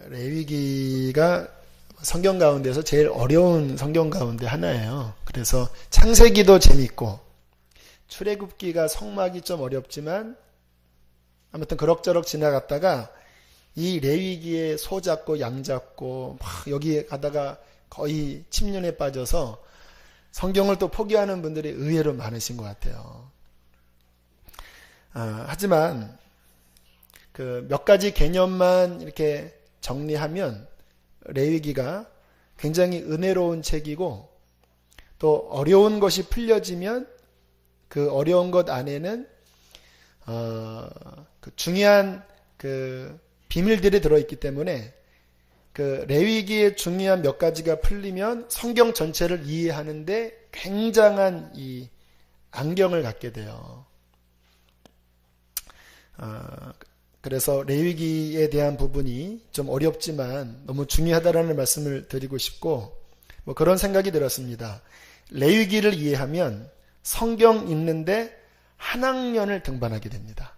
레위기가 성경 가운데서 제일 어려운 성경 가운데 하나예요. 그래서 창세기도 재밌고 출애굽기가 성막이 좀 어렵지만 아무튼 그럭저럭 지나갔다가 이 레위기에 소 잡고 양 잡고 막 여기에 가다가 거의 침륜에 빠져서 성경을 또 포기하는 분들이 의외로 많으신 것 같아요. 하지만 그 몇 가지 개념만 이렇게 정리하면 레위기가 굉장히 은혜로운 책이고 또 어려운 것이 풀려지면 그 어려운 것 안에는 그 중요한 그 비밀들이 들어있기 때문에 그 레위기의 중요한 몇 가지가 풀리면 성경 전체를 이해하는데 굉장한 이 안경을 갖게 돼요. 그래서 레위기에 대한 부분이 좀 어렵지만 너무 중요하다라는 말씀을 드리고 싶고 뭐 그런 생각이 들었습니다. 레위기를 이해하면 성경 읽는데 한 학년을 등반하게 됩니다.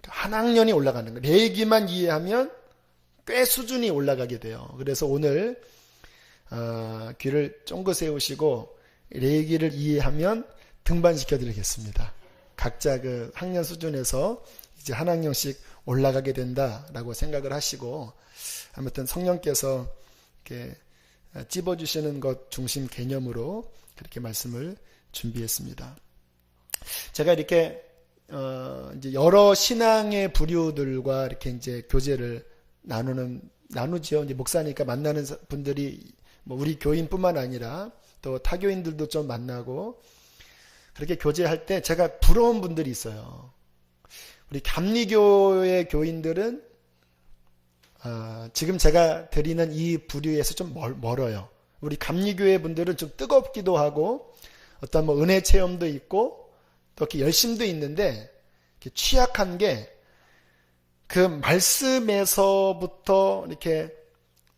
한 학년이 올라가는 거예요. 레위기만 이해하면 꽤 수준이 올라가게 돼요. 그래서 오늘 귀를 쫑긋 세우시고 레위기를 이해하면 등반시켜 드리겠습니다. 각자 그 학년 수준에서 이제 한 학년씩 올라가게 된다라고 생각을 하시고 아무튼 성령께서 이렇게 찝어주시는 것 중심 개념으로 그렇게 말씀을 준비했습니다. 제가 이렇게 이제 여러 신앙의 부류들과 이렇게 이제 교제를 나누죠. 이제 목사니까 만나는 분들이 뭐 우리 교인뿐만 아니라 또 타교인들도 좀 만나고 그렇게 교제할 때 제가 부러운 분들이 있어요. 우리 감리교의 교인들은 지금 제가 드리는 이 부류에서 좀 멀어요. 우리 감리교의 분들은 좀 뜨겁기도 하고 어떤 뭐 은혜 체험도 있고 또 이렇게 열심도 있는데 이렇게 취약한 게 그 말씀에서부터 이렇게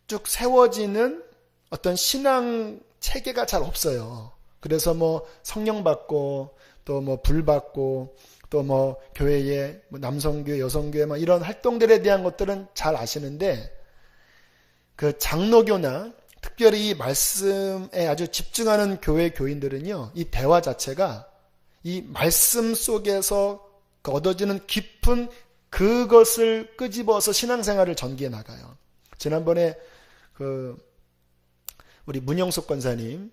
쭉 세워지는 어떤 신앙 체계가 잘 없어요. 그래서 뭐 성령 받고 또 뭐 불 받고 또 뭐 교회에 뭐 남성교회, 여성교회 뭐 이런 활동들에 대한 것들은 잘 아시는데 그 장로교나 특별히 이 말씀에 아주 집중하는 교회 교인들은요, 이 대화 자체가 이 말씀 속에서 얻어지는 깊은 그것을 끄집어서 신앙생활을 전개해 나가요. 지난번에 우리 문영숙 권사님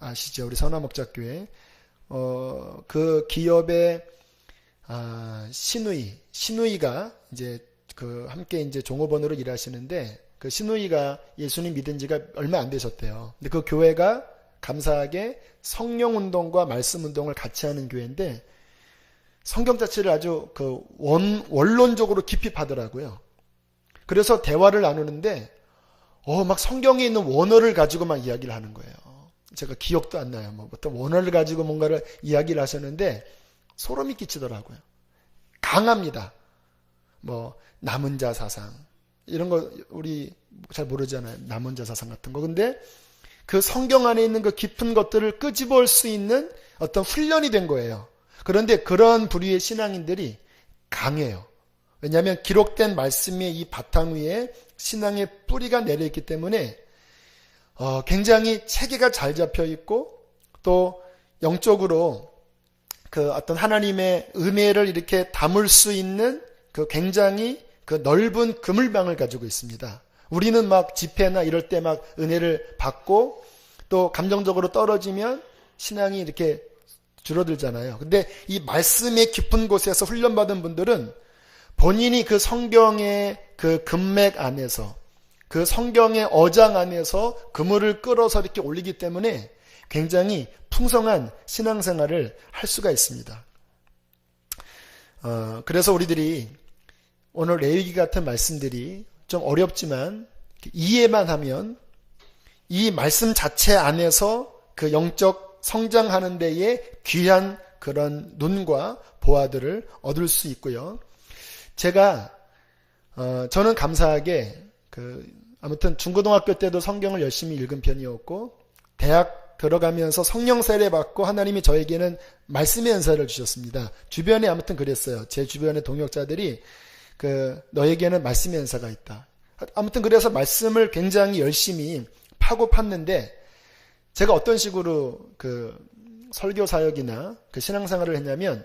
아시죠? 우리 선화목자교회 그 기업의 신우이가 이제 함께 이제 종업원으로 일하시는데 그 신우이가 예수님 믿은 지가 얼마 안 되셨대요. 근데 그 교회가 감사하게 성령 운동과 말씀 운동을 같이 하는 교회인데 성경 자체를 아주 원론적으로 깊이 파더라고요. 그래서 대화를 나누는데 막 성경에 있는 원어를 가지고만 이야기를 하는 거예요. 제가 기억도 안 나요. 뭐 어떤 원어를 가지고 뭔가를 이야기를 하셨는데 소름이 끼치더라고요. 강합니다. 뭐 남은 자 사상 이런 거 우리 잘 모르잖아요. 남은 자 사상 같은 거. 근데 그 성경 안에 있는 그 깊은 것들을 끄집어올 수 있는 어떤 훈련이 된 거예요. 그런데 그런 부류의 신앙인들이 강해요. 왜냐하면 기록된 말씀의 이 바탕 위에 신앙의 뿌리가 내려있기 때문에 굉장히 체계가 잘 잡혀 있고 또 영적으로 그 어떤 하나님의 은혜를 이렇게 담을 수 있는 그 굉장히 그 넓은 그물망을 가지고 있습니다. 우리는 막 집회나 이럴 때 막 은혜를 받고 또 감정적으로 떨어지면 신앙이 이렇게 줄어들잖아요. 근데 이 말씀의 깊은 곳에서 훈련받은 분들은 본인이 그 성경의 그 금맥 안에서 그 성경의 어장 안에서 그물을 끌어서 이렇게 올리기 때문에 굉장히 풍성한 신앙생활을 할 수가 있습니다. 그래서 우리들이 오늘 레위기 같은 말씀들이 좀 어렵지만 이해만 하면 이 말씀 자체 안에서 그 영적 성장하는 데에 귀한 그런 눈과 보화들을 얻을 수 있고요. 저는 감사하게 아무튼 중고등학교 때도 성경을 열심히 읽은 편이었고 대학 들어가면서 성령 세례 받고 하나님이 저에게는 말씀의 은사를 주셨습니다. 주변에 아무튼 그랬어요. 제 주변의 동역자들이 너에게는 말씀의 은사가 있다. 아무튼 그래서 말씀을 굉장히 열심히 파고 팠는데 제가 어떤 식으로 설교 사역이나 신앙생활을 했냐면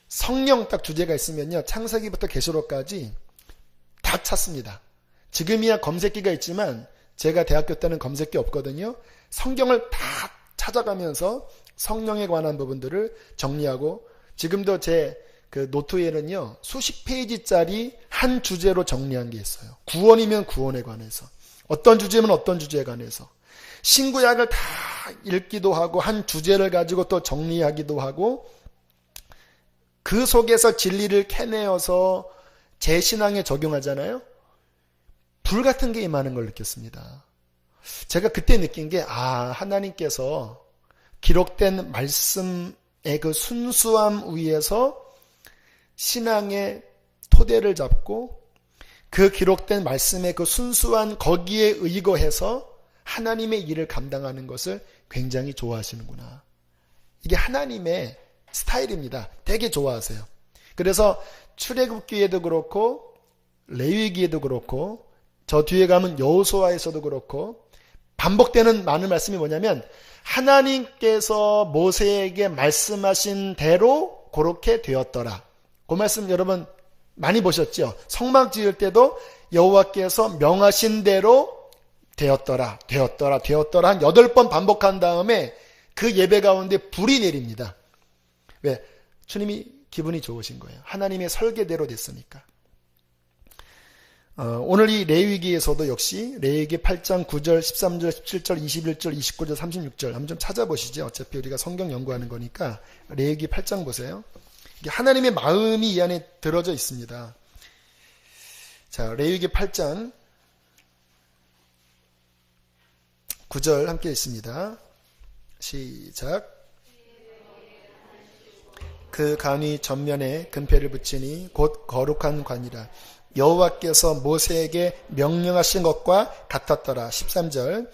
성령 딱 주제가 있으면요. 창세기부터 계시록까지 다 찾습니다. 지금이야 검색기가 있지만 제가 대학교 때는 검색기 없거든요. 성경을 다 찾아가면서 성령에 관한 부분들을 정리하고 지금도 제 노트에는요. 수십 페이지짜리 한 주제로 정리한 게 있어요. 구원이면 구원에 관해서 어떤 주제면 어떤 주제에 관해서 신구약을 다 읽기도 하고 한 주제를 가지고 또 정리하기도 하고 그 속에서 진리를 캐내어서 제 신앙에 적용하잖아요. 불같은 게 임하는 걸 느꼈습니다. 제가 그때 느낀 게 하나님께서 기록된 말씀의 그 순수함 위에서 신앙의 토대를 잡고 그 기록된 말씀의 그 순수한 거기에 의거해서 하나님의 일을 감당하는 것을 굉장히 좋아하시는구나. 이게 하나님의 스타일입니다. 되게 좋아하세요. 그래서 출애굽기에도 그렇고 레위기에도 그렇고 저 뒤에 가면 여호수아에서도 그렇고 반복되는 많은 말씀이 뭐냐면 하나님께서 모세에게 말씀하신 대로 그렇게 되었더라. 그 말씀 여러분 많이 보셨죠? 성막 지을 때도 여호와께서 명하신 대로 되었더라 한 8번 반복한 다음에 그 예배 가운데 불이 내립니다. 왜? 주님이 기분이 좋으신 거예요. 하나님의 설계대로 됐으니까. 오늘 이 레위기에서도 역시 레위기 8장 9절, 13절, 17절, 21절, 29절, 36절 한번 좀 찾아보시죠. 어차피 우리가 성경 연구하는 거니까 레위기 8장 보세요. 하나님의 마음이 이 안에 들어져 있습니다. 자, 레위기 8장 9절 함께 있습니다. 시작. 그 관이 전면에 금패를 붙이니 곧 거룩한 관이라. 여호와께서 모세에게 명령하신 것과 같았더라. 13절.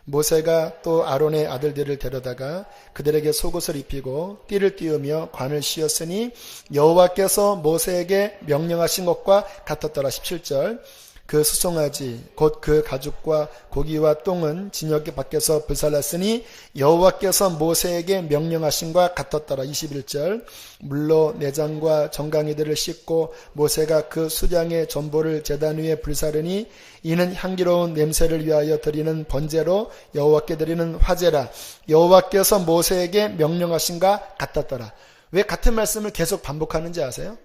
모세가 또 아론의 아들들을 데려다가 그들에게 속옷을 입히고 띠를 띄우며 관을 씌웠으니 여호와께서 모세에게 명령하신 것과 같았더라. 17절. 그 수송아지 곧 그 가죽과 고기와 똥은 진흙 밖에서 불살랐으니 여호와께서 모세에게 명령하신과 같았더라. 21절. 물로 내장과 정강이들을 씻고 모세가 그 수량의 전보를 제단 위에 불사르니 이는 향기로운 냄새를 위하여 드리는 번제로 여호와께 드리는 화제라. 여호와께서 모세에게 명령하신과 같았더라. 왜 같은 말씀을 계속 반복하는지 아세요?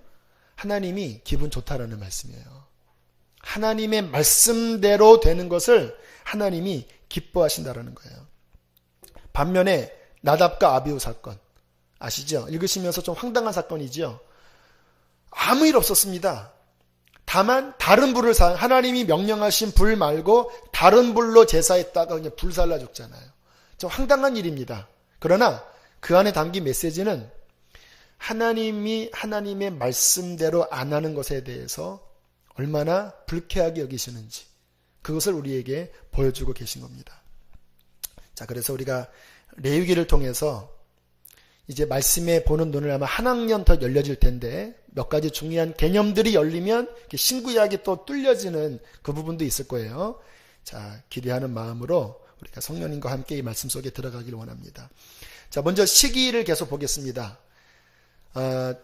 하나님이 기분 좋다라는 말씀이에요. 하나님의 말씀대로 되는 것을 하나님이 기뻐하신다라는 거예요. 반면에 나답과 아비후 사건 아시죠? 읽으시면서 좀 황당한 사건이죠. 아무 일 없었습니다. 다만 다른 불을 하나님이 명령하신 불 말고 다른 불로 제사했다가 그냥 불살라 죽잖아요. 좀 황당한 일입니다. 그러나 그 안에 담긴 메시지는 하나님이 하나님의 말씀대로 안 하는 것에 대해서 얼마나 불쾌하게 여기시는지 그것을 우리에게 보여주고 계신 겁니다. 자, 그래서 우리가 레위기를 통해서 이제 말씀에 보는 눈을 아마 한 학년 더 열려질 텐데 몇 가지 중요한 개념들이 열리면 신구약이 또 뚫려지는 그 부분도 있을 거예요. 자, 기대하는 마음으로 우리가 성령님과 함께 이 말씀 속에 들어가길 원합니다. 자, 먼저 시기를 계속 보겠습니다.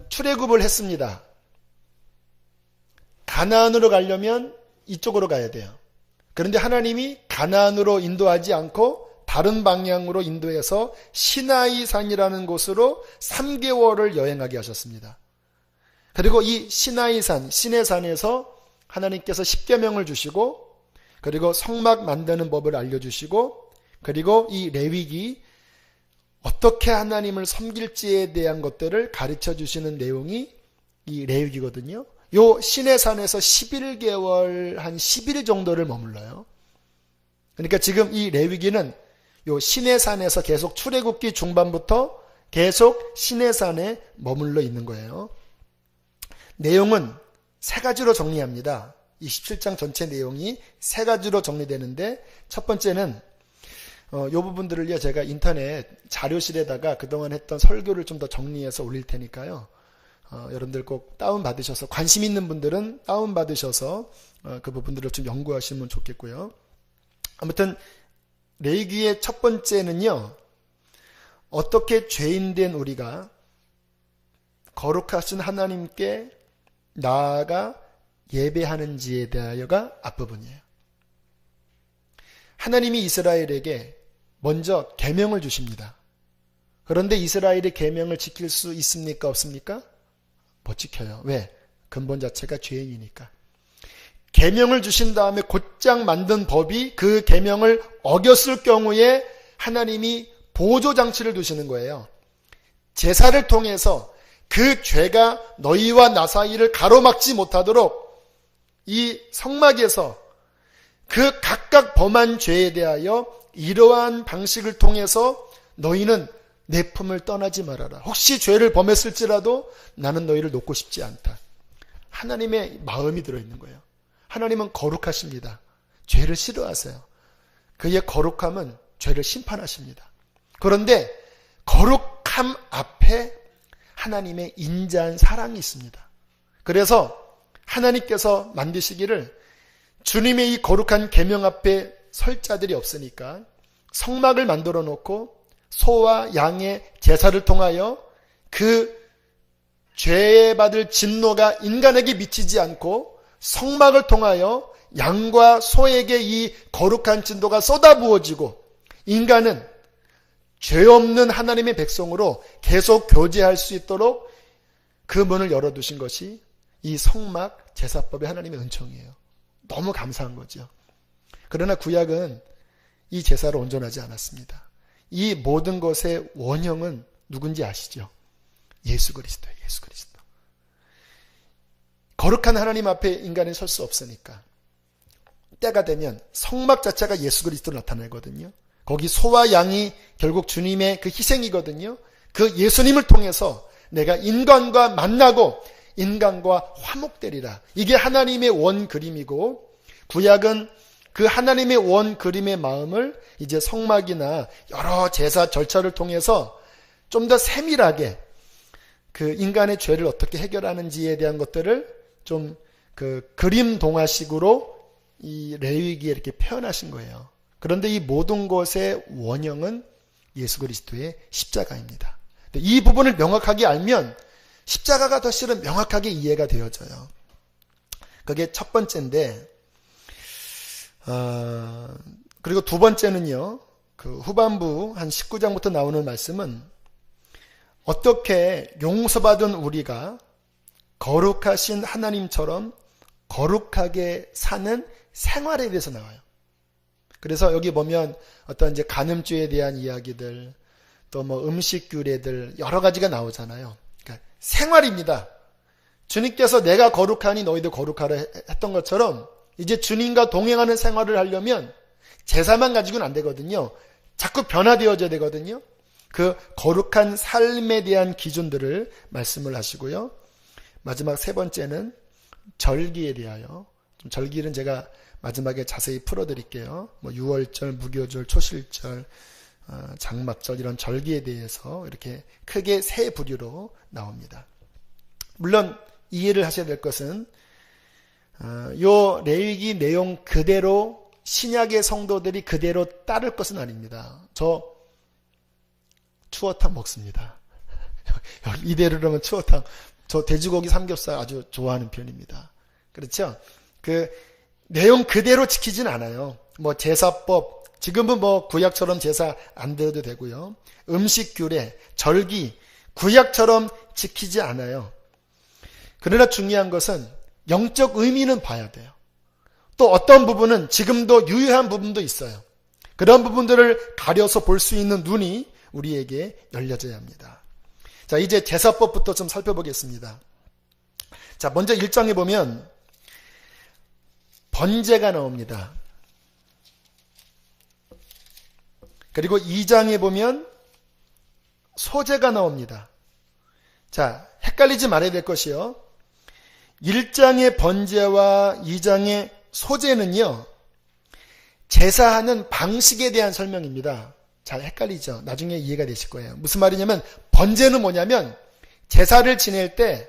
출애굽을 했습니다. 가나안으로 가려면 이쪽으로 가야 돼요. 그런데 하나님이 가나안으로 인도하지 않고 다른 방향으로 인도해서 시나이 산이라는 곳으로 3개월을 여행하게 하셨습니다. 그리고 이 시나이 산, 시내 산에서 하나님께서 십계명을 주시고 그리고 성막 만드는 법을 알려주시고 그리고 이 레위기 어떻게 하나님을 섬길지에 대한 것들을 가르쳐 주시는 내용이 이 레위기거든요. 요 시내산에서 11개월 한 10일 정도를 머물러요. 그러니까 지금 이 레위기는 요 시내산에서 계속 출애굽기 중반부터 계속 시내산에 머물러 있는 거예요. 내용은 세 가지로 정리합니다. 이 17장 전체 내용이 세 가지로 정리되는데 첫 번째는 요 부분들을요 제가 인터넷 자료실에다가 그동안 했던 설교를 좀 더 정리해서 올릴 테니까요. 여러분들 꼭 다운받으셔서, 관심 있는 분들은 다운받으셔서 그 부분들을 좀 연구하시면 좋겠고요. 아무튼 레위기의 첫 번째는요, 어떻게 죄인된 우리가 거룩하신 하나님께 나아가 예배하는지에 대하여가 앞부분이에요. 하나님이 이스라엘에게 먼저 계명을 주십니다. 그런데 이스라엘의 계명을 지킬 수 있습니까? 없습니까? 못 지켜요. 왜? 근본 자체가 죄인이니까. 계명을 주신 다음에 곧장 만든 법이 그 계명을 어겼을 경우에 하나님이 보조장치를 두시는 거예요. 제사를 통해서 그 죄가 너희와 나 사이를 가로막지 못하도록 이 성막에서 그 각각 범한 죄에 대하여 이러한 방식을 통해서 너희는 내 품을 떠나지 말아라. 혹시 죄를 범했을지라도 나는 너희를 놓고 싶지 않다. 하나님의 마음이 들어있는 거예요. 하나님은 거룩하십니다. 죄를 싫어하세요. 그의 거룩함은 죄를 심판하십니다. 그런데 거룩함 앞에 하나님의 인자한 사랑이 있습니다. 그래서 하나님께서 만드시기를 주님의 이 거룩한 계명 앞에 설 자들이 없으니까 성막을 만들어 놓고 소와 양의 제사를 통하여 그 죄에 받을 진노가 인간에게 미치지 않고 성막을 통하여 양과 소에게 이 거룩한 진노가 쏟아부어지고 인간은 죄 없는 하나님의 백성으로 계속 교제할 수 있도록 그 문을 열어두신 것이 이 성막 제사법의 하나님의 은총이에요. 너무 감사한 거죠. 그러나 구약은 이 제사를 온전하지 않았습니다. 이 모든 것의 원형은 누군지 아시죠? 예수 그리스도예요. 예수 그리스도. 거룩한 하나님 앞에 인간이 설 수 없으니까 때가 되면 성막 자체가 예수 그리스도로 나타나거든요. 거기 소와 양이 결국 주님의 그 희생이거든요. 그 예수님을 통해서 내가 인간과 만나고 인간과 화목되리라. 이게 하나님의 원 그림이고 구약은 그 하나님의 원 그림의 마음을 이제 성막이나 여러 제사 절차를 통해서 좀 더 세밀하게 그 인간의 죄를 어떻게 해결하는지에 대한 것들을 좀 그 그림 동화식으로 이 레위기에 이렇게 표현하신 거예요. 그런데 이 모든 것의 원형은 예수 그리스도의 십자가입니다. 이 부분을 명확하게 알면 십자가가 더 실은 명확하게 이해가 되어져요. 그게 첫 번째인데, 그리고 두 번째는요, 그 후반부 한 19장부터 나오는 말씀은 어떻게 용서받은 우리가 거룩하신 하나님처럼 거룩하게 사는 생활에 대해서 나와요. 그래서 여기 보면 어떤 이제 간음죄에 대한 이야기들, 또 뭐 음식 규례들 여러 가지가 나오잖아요. 그러니까 생활입니다. 주님께서 내가 거룩하니 너희도 거룩하라 했던 것처럼 이제 주님과 동행하는 생활을 하려면 제사만 가지고는 안 되거든요. 자꾸 변화되어져야 되거든요. 그 거룩한 삶에 대한 기준들을 말씀을 하시고요. 마지막 세 번째는 절기에 대하여, 좀 절기는 제가 마지막에 자세히 풀어드릴게요. 뭐 유월절, 무교절, 초실절, 장막절 이런 절기에 대해서 이렇게 크게 세 부류로 나옵니다. 물론 이해를 하셔야 될 것은 요 레위기 내용 그대로 신약의 성도들이 그대로 따를 것은 아닙니다. 저 추어탕 먹습니다. 이대로라면 추어탕, 저 돼지고기 삼겹살 아주 좋아하는 편입니다. 그렇죠? 그 내용 그대로 지키진 않아요. 뭐 제사법, 지금은 뭐 구약처럼 제사 안 드려도 되고요. 음식 규례, 절기, 구약처럼 지키지 않아요. 그러나 중요한 것은 영적 의미는 봐야 돼요. 또 어떤 부분은 지금도 유효한 부분도 있어요. 그런 부분들을 가려서 볼 수 있는 눈이 우리에게 열려져야 합니다. 자, 이제 제사법부터 좀 살펴보겠습니다. 자, 먼저 1장에 보면 번제가 나옵니다. 그리고 2장에 보면 소제가 나옵니다. 자, 헷갈리지 말아야 될 것이요. 1장의 번제와 2장의 소제는요, 제사하는 방식에 대한 설명입니다. 잘 헷갈리죠? 나중에 이해가 되실 거예요. 무슨 말이냐면 번제는 뭐냐면 제사를 지낼 때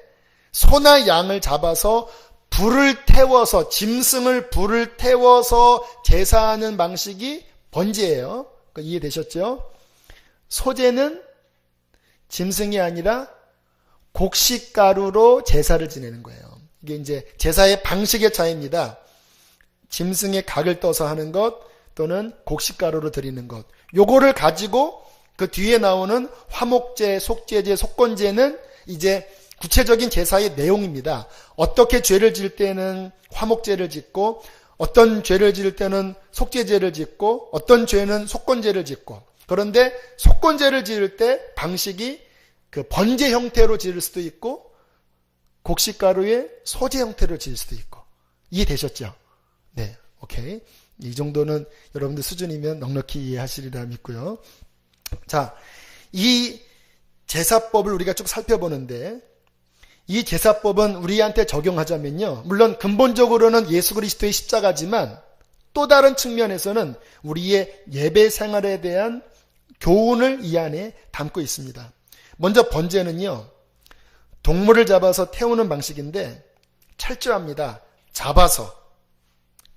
소나 양을 잡아서 불을 태워서, 짐승을 불을 태워서 제사하는 방식이 번제예요. 이해되셨죠? 소제는 짐승이 아니라 곡식가루로 제사를 지내는 거예요. 이게 이제 제사의 방식의 차이입니다. 짐승의 각을 떠서 하는 것 또는 곡식가루로 드리는 것. 요거를 가지고 그 뒤에 나오는 화목제, 속죄제, 속건제는 이제 구체적인 제사의 내용입니다. 어떻게 죄를 지을 때는 화목제를 짓고, 어떤 죄를 지을 때는 속죄제를 짓고, 어떤 죄는 속건제를 짓고. 그런데 속건제를 지을 때 방식이 그 번제 형태로 지을 수도 있고, 곡식가루의 소제 형태로 지을 수도 있고. 이해되셨죠? 네, 오케이. 이 정도는 여러분들 수준이면 넉넉히 이해하시리라 믿고요. 자, 이 제사법을 우리가 쭉 살펴보는데, 이 제사법은 우리한테 적용하자면요, 물론 근본적으로는 예수 그리스도의 십자가지만 또 다른 측면에서는 우리의 예배 생활에 대한 교훈을 이 안에 담고 있습니다. 먼저 번제는요, 동물을 잡아서 태우는 방식인데 철저합니다. 잡아서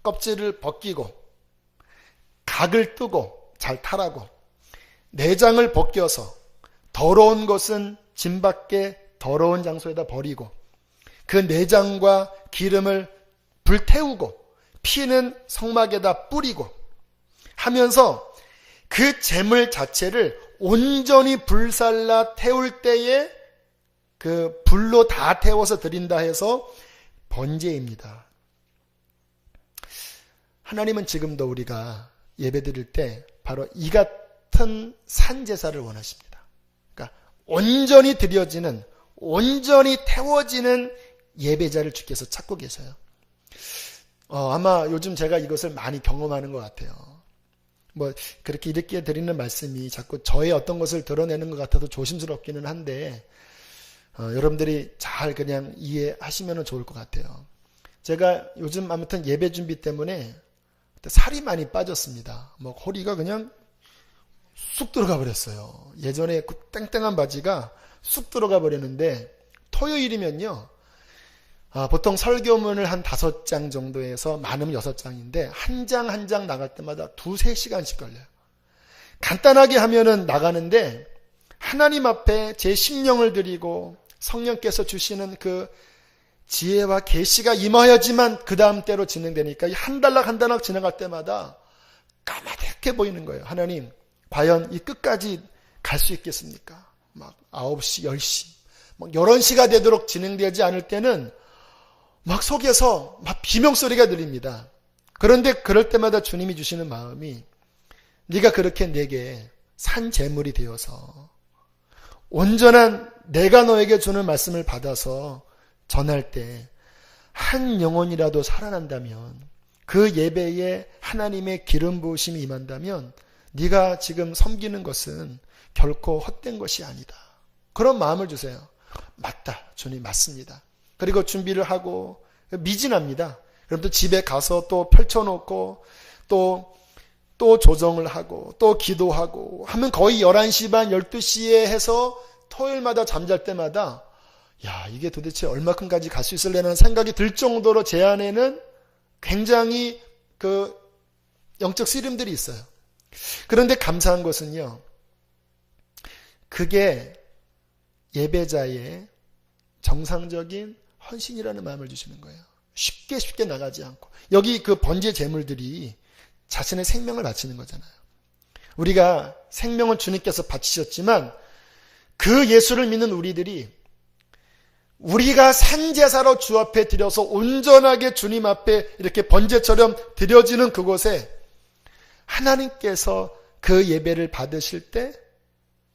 껍질을 벗기고 각을 뜨고 잘 타라고, 내장을 벗겨서 더러운 것은 짐 밖에 더러운 장소에다 버리고, 그 내장과 기름을 불태우고 피는 성막에다 뿌리고 하면서 그 제물 자체를 온전히 불살라 태울 때에 그 불로 다 태워서 드린다 해서 번제입니다. 하나님은 지금도 우리가 예배 드릴 때 바로 이 같은 산제사를 원하십니다. 그러니까 온전히 드려지는, 온전히 태워지는 예배자를 주께서 찾고 계셔요. 아마 요즘 제가 이것을 많이 경험하는 것 같아요. 뭐 그렇게 이렇게 드리는 말씀이 자꾸 저의 어떤 것을 드러내는 것 같아서 조심스럽기는 한데, 여러분들이 잘 그냥 이해하시면 좋을 것 같아요. 제가 요즘 아무튼 예배 준비 때문에 살이 많이 빠졌습니다. 뭐 허리가 그냥 쑥 들어가 버렸어요. 예전에 그 땡땡한 바지가 쑥 들어가 버렸는데, 토요일이면요, 보통 설교문을 한 5장 정도에서 많으면 6장인데 한 장 한 장 나갈 때마다 2-3시간씩 걸려요. 간단하게 하면은 나가는데 하나님 앞에 제 심령을 드리고 성령께서 주시는 그 지혜와 계시가 임하여지만 그 다음 때로 진행되니까 한 단락 한 단락 지나갈 때마다 까마득해 보이는 거예요. 하나님, 과연 이 끝까지 갈 수 있겠습니까? 막 9시, 10시, 막 11시가 되도록 진행되지 않을 때는 막 속에서 막 비명소리가 들립니다. 그런데 그럴 때마다 주님이 주시는 마음이, 네가 그렇게 내게 산 제물이 되어서 온전한 내가 너에게 주는 말씀을 받아서 전할 때 한 영혼이라도 살아난다면, 그 예배에 하나님의 기름 부으심이 임한다면 네가 지금 섬기는 것은 결코 헛된 것이 아니다. 그런 마음을 주세요. 맞다, 주님 맞습니다. 그리고 준비를 하고 미진합니다. 그럼 또 집에 가서 또 펼쳐놓고 또 조정을 하고 또 기도하고 하면 거의 11시 반 12시에 해서 토요일마다 잠잘 때마다 야, 이게 도대체 얼마큼까지 갈 수 있을래라는 생각이 들 정도로 제 안에는 굉장히 그 영적 쓰림들이 있어요. 그런데 감사한 것은요, 그게 예배자의 정상적인 헌신이라는 마음을 주시는 거예요. 쉽게 나가지 않고. 여기 그 번제 제물들이 자신의 생명을 바치는 거잖아요. 우리가 생명은 주님께서 바치셨지만 그 예수를 믿는 우리들이 우리가 산제사로 주 앞에 드려서 온전하게 주님 앞에 이렇게 번제처럼 드려지는 그곳에 하나님께서 그 예배를 받으실 때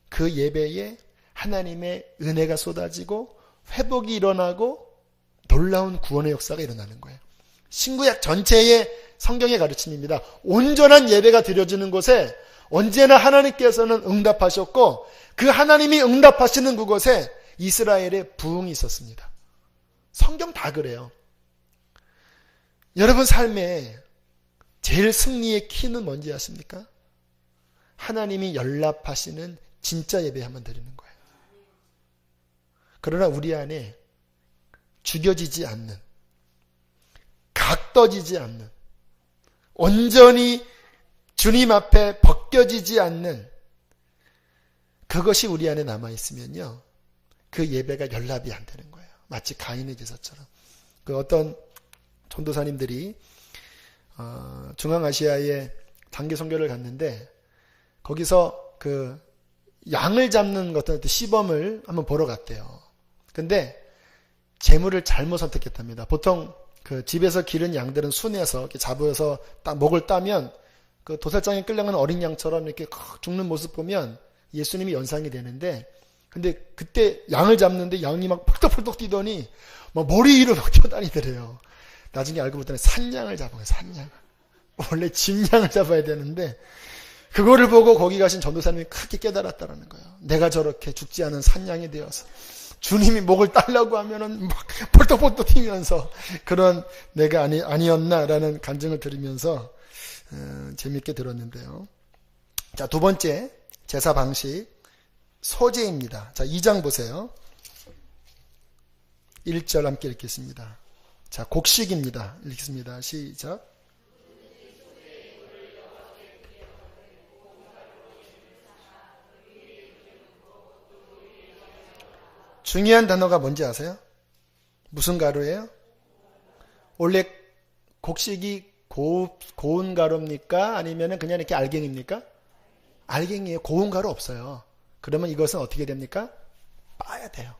그 예배에 하나님의 은혜가 쏟아지고 회복이 일어나고 놀라운 구원의 역사가 일어나는 거예요. 신구약 전체의 성경의 가르침입니다. 온전한 예배가 드려지는 곳에 언제나 하나님께서는 응답하셨고 그 하나님이 응답하시는 그곳에 이스라엘의 부흥이 있었습니다. 성경 다 그래요. 여러분 삶에 제일 승리의 키는 뭔지 아십니까? 하나님이 연락하시는 진짜 예배 한번 드리는 거예요. 그러나 우리 안에 죽여지지 않는, 각떠지지 않는, 온전히 주님 앞에 벗겨지지 않는 그것이 우리 안에 남아있으면요, 그 예배가 연락이 안 되는 거예요. 마치 가인의 제사처럼. 그 어떤 전도사님들이 중앙아시아에 단기 선교를 갔는데 거기서 그 양을 잡는 어떤 시범을 한번 보러 갔대요. 근데 재물을 잘못 선택했답니다. 보통 그 집에서 기른 양들은 순에서 이렇게 잡아서 목을 따면 그 도살장에 끌려가는 어린 양처럼 이렇게 죽는 모습 보면 예수님이 연상이 되는데, 근데 그때 양을 잡는데 양이 막 펄떡펄떡 뛰더니 막 머리 위로 막 뛰어다니더래요. 나중에 알고 보더니 산양을 잡아요. 산양. 원래 짐양을 잡아야 되는데 그거를 보고 거기 가신 전도사님이 크게 깨달았다는 거예요. 내가 저렇게 죽지 않은 산양이 되어서 주님이 목을 따려고 하면은 막 펄떡펄떡 튀면서 그런 내가 아니었나라는 간증을 들으면서 재밌게 들었는데요. 자, 두 번째 제사 방식 소제입니다. 자, 2장 보세요. 1절 함께 읽겠습니다. 자, 곡식입니다. 읽습니다. 시작. 중요한 단어가 뭔지 아세요? 무슨 가루예요? 원래 곡식이 고운 가루입니까? 아니면 그냥 이렇게 알갱이입니까? 알갱이에요. 고운 가루 없어요. 그러면 이것은 어떻게 됩니까? 빻아야 돼요.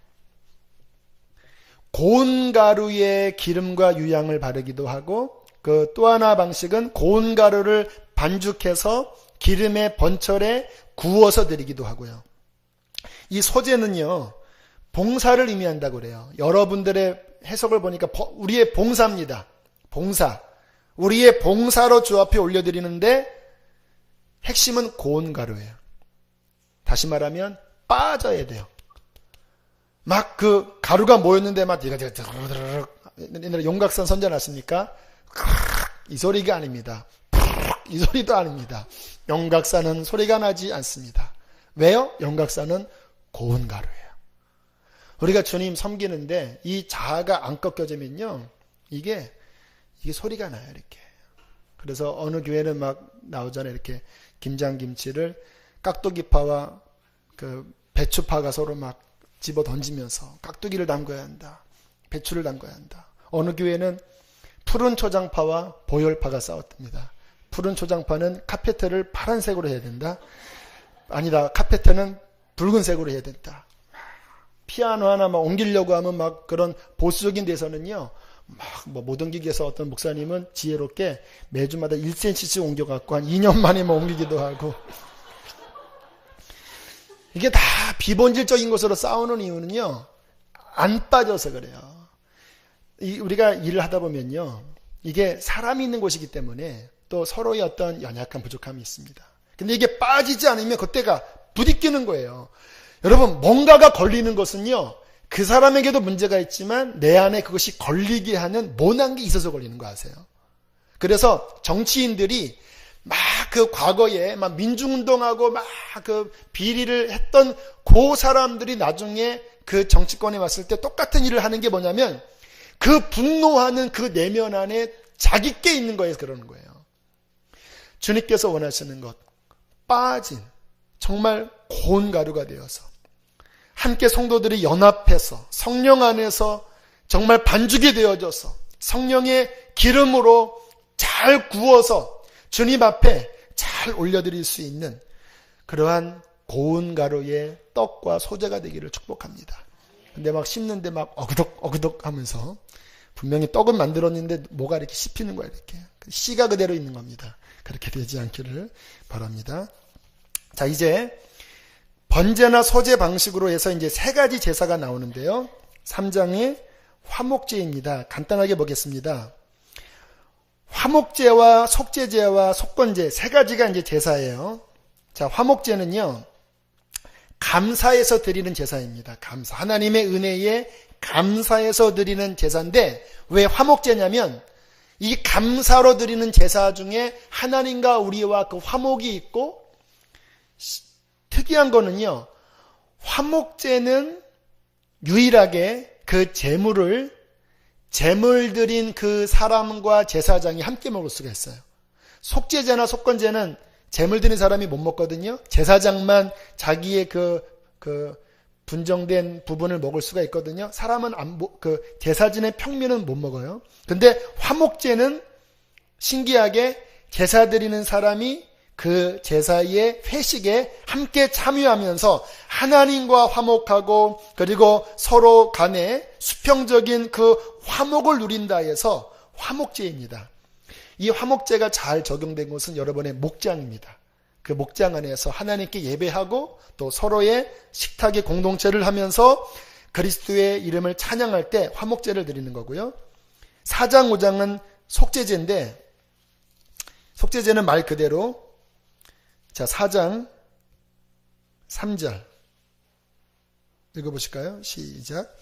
고운 가루에 기름과 유향을 바르기도 하고, 그 또 하나 방식은 고운 가루를 반죽해서 기름에 번철에 구워서 드리기도 하고요. 이 소제는요, 봉사를 의미한다고 그래요. 여러분들의 해석을 보니까 우리의 봉사입니다. 봉사. 우리의 봉사로 주 앞에 올려드리는데 핵심은 고운 가루예요. 다시 말하면 빠져야 돼요. 막 그 가루가 모였는데 막 옛날에 용각산 선전 하십니까? 이 소리가 아닙니다. 이 소리도 아닙니다. 용각산은 소리가 나지 않습니다. 왜요? 용각산은 고운 가루예요. 우리가 주님 섬기는데 이 자아가 안 꺾여지면요, 이게 소리가 나요, 이렇게. 그래서 어느 교회는 막 나오잖아요. 이렇게 김장김치를 깍두기파와 그 배추파가 서로 막 집어 던지면서 깍두기를 담궈야 한다. 배추를 담궈야 한다. 어느 교회는 푸른 초장파와 보혈파가 싸웠답니다. 푸른 초장파는 카페트를 파란색으로 해야 된다. 아니다. 카페트는 붉은색으로 해야 된다. 피아노 하나 막 옮기려고 하면 막 그런 보수적인 데서는요, 막 뭐 못 옮기게 해서 어떤 목사님은 지혜롭게 매주마다 1cm씩 옮겨갖고 한 2년 만에 뭐 옮기기도 하고. 이게 다 비본질적인 것으로 싸우는 이유는요, 안 빠져서 그래요. 우리가 일을 하다 보면요, 이게 사람이 있는 곳이기 때문에 또 서로의 어떤 연약한 부족함이 있습니다. 근데 이게 빠지지 않으면 그때가 부딪히는 거예요. 여러분, 뭔가가 걸리는 것은요, 그 사람에게도 문제가 있지만 내 안에 그것이 걸리게 하는 모난 게 있어서 걸리는 거 아세요? 그래서 정치인들이 막 그 과거에 막 민중운동하고 막 그 비리를 했던 그 사람들이 나중에 그 정치권에 왔을 때 똑같은 일을 하는 게 뭐냐면 그 분노하는 그 내면 안에 자기 께 있는 거에서 그러는 거예요. 주님께서 원하시는 것, 빠진 정말 고운 가루가 되어서 함께 성도들이 연합해서 성령 안에서 정말 반죽이 되어져서 성령의 기름으로 잘 구워서 주님 앞에 잘 올려드릴 수 있는 그러한 고운 가루의 떡과 소제가 되기를 축복합니다. 근데 막 씹는데 막 어그덕 하면서 분명히 떡은 만들었는데 뭐가 이렇게 씹히는 거야, 이렇게. 씨가 그대로 있는 겁니다. 그렇게 되지 않기를 바랍니다. 자, 이제 번제나 소제 방식으로 해서 이제 세 가지 제사가 나오는데요. 3장의 화목제입니다. 간단하게 보겠습니다. 화목제와 속제제와 속건제 세 가지가 이제 제사예요. 자, 화목제는요, 감사해서 드리는 제사입니다. 감사. 하나님의 은혜에 감사해서 드리는 제사인데, 왜 화목제냐면, 이 감사로 드리는 제사 중에 하나님과 우리와 그 화목이 있고, 특이한 거는요, 화목제는 유일하게 그 제물을 제물 드린 그 사람과 제사장이 함께 먹을 수가 있어요. 속죄제나 속건제는 제물 드린 사람이 못 먹거든요. 제사장만 자기의 그 분정된 부분을 먹을 수가 있거든요. 사람은 제사진의 평민은 못 먹어요. 근데 화목제는 신기하게 제사 드리는 사람이 그 제사의 회식에 함께 참여하면서 하나님과 화목하고 그리고 서로 간에 수평적인 그 화목을 누린다 해서 화목제입니다. 이 화목제가 잘 적용된 곳은 여러분의 목장입니다. 그 목장 안에서 하나님께 예배하고 또 서로의 식탁의 공동체를 하면서 그리스도의 이름을 찬양할 때 화목제를 드리는 거고요. 4장 5장은 속죄제인데 속죄제는 말 그대로 4장 3절 읽어보실까요? 시작.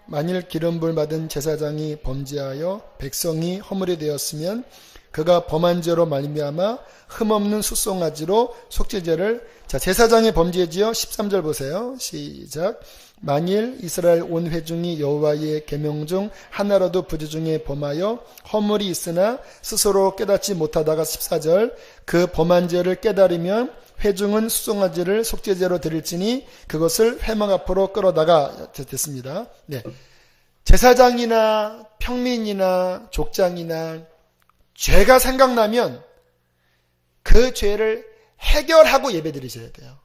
만일 기름부을 받은 제사장이 범죄하여 백성이 허물이 되었으면 그가 범한 죄로 말미암아 흠없는 숫송아지로 속죄제를 제사장의 범죄지요. 13절 보세요. 시작. 만일 이스라엘 온 회중이 여호와의 계명 중 하나라도 부지 중에 범하여 허물이 있으나 스스로 깨닫지 못하다가 14절 그 범한 죄를 깨달으면 회중은 숫송아지를 속죄제로 드릴지니 그것을 회막 앞으로 끌어다가 됐습니다. 네. 제사장이나 평민이나 족장이나 죄가 생각나면 그 죄를 해결하고 예배 드리셔야 돼요.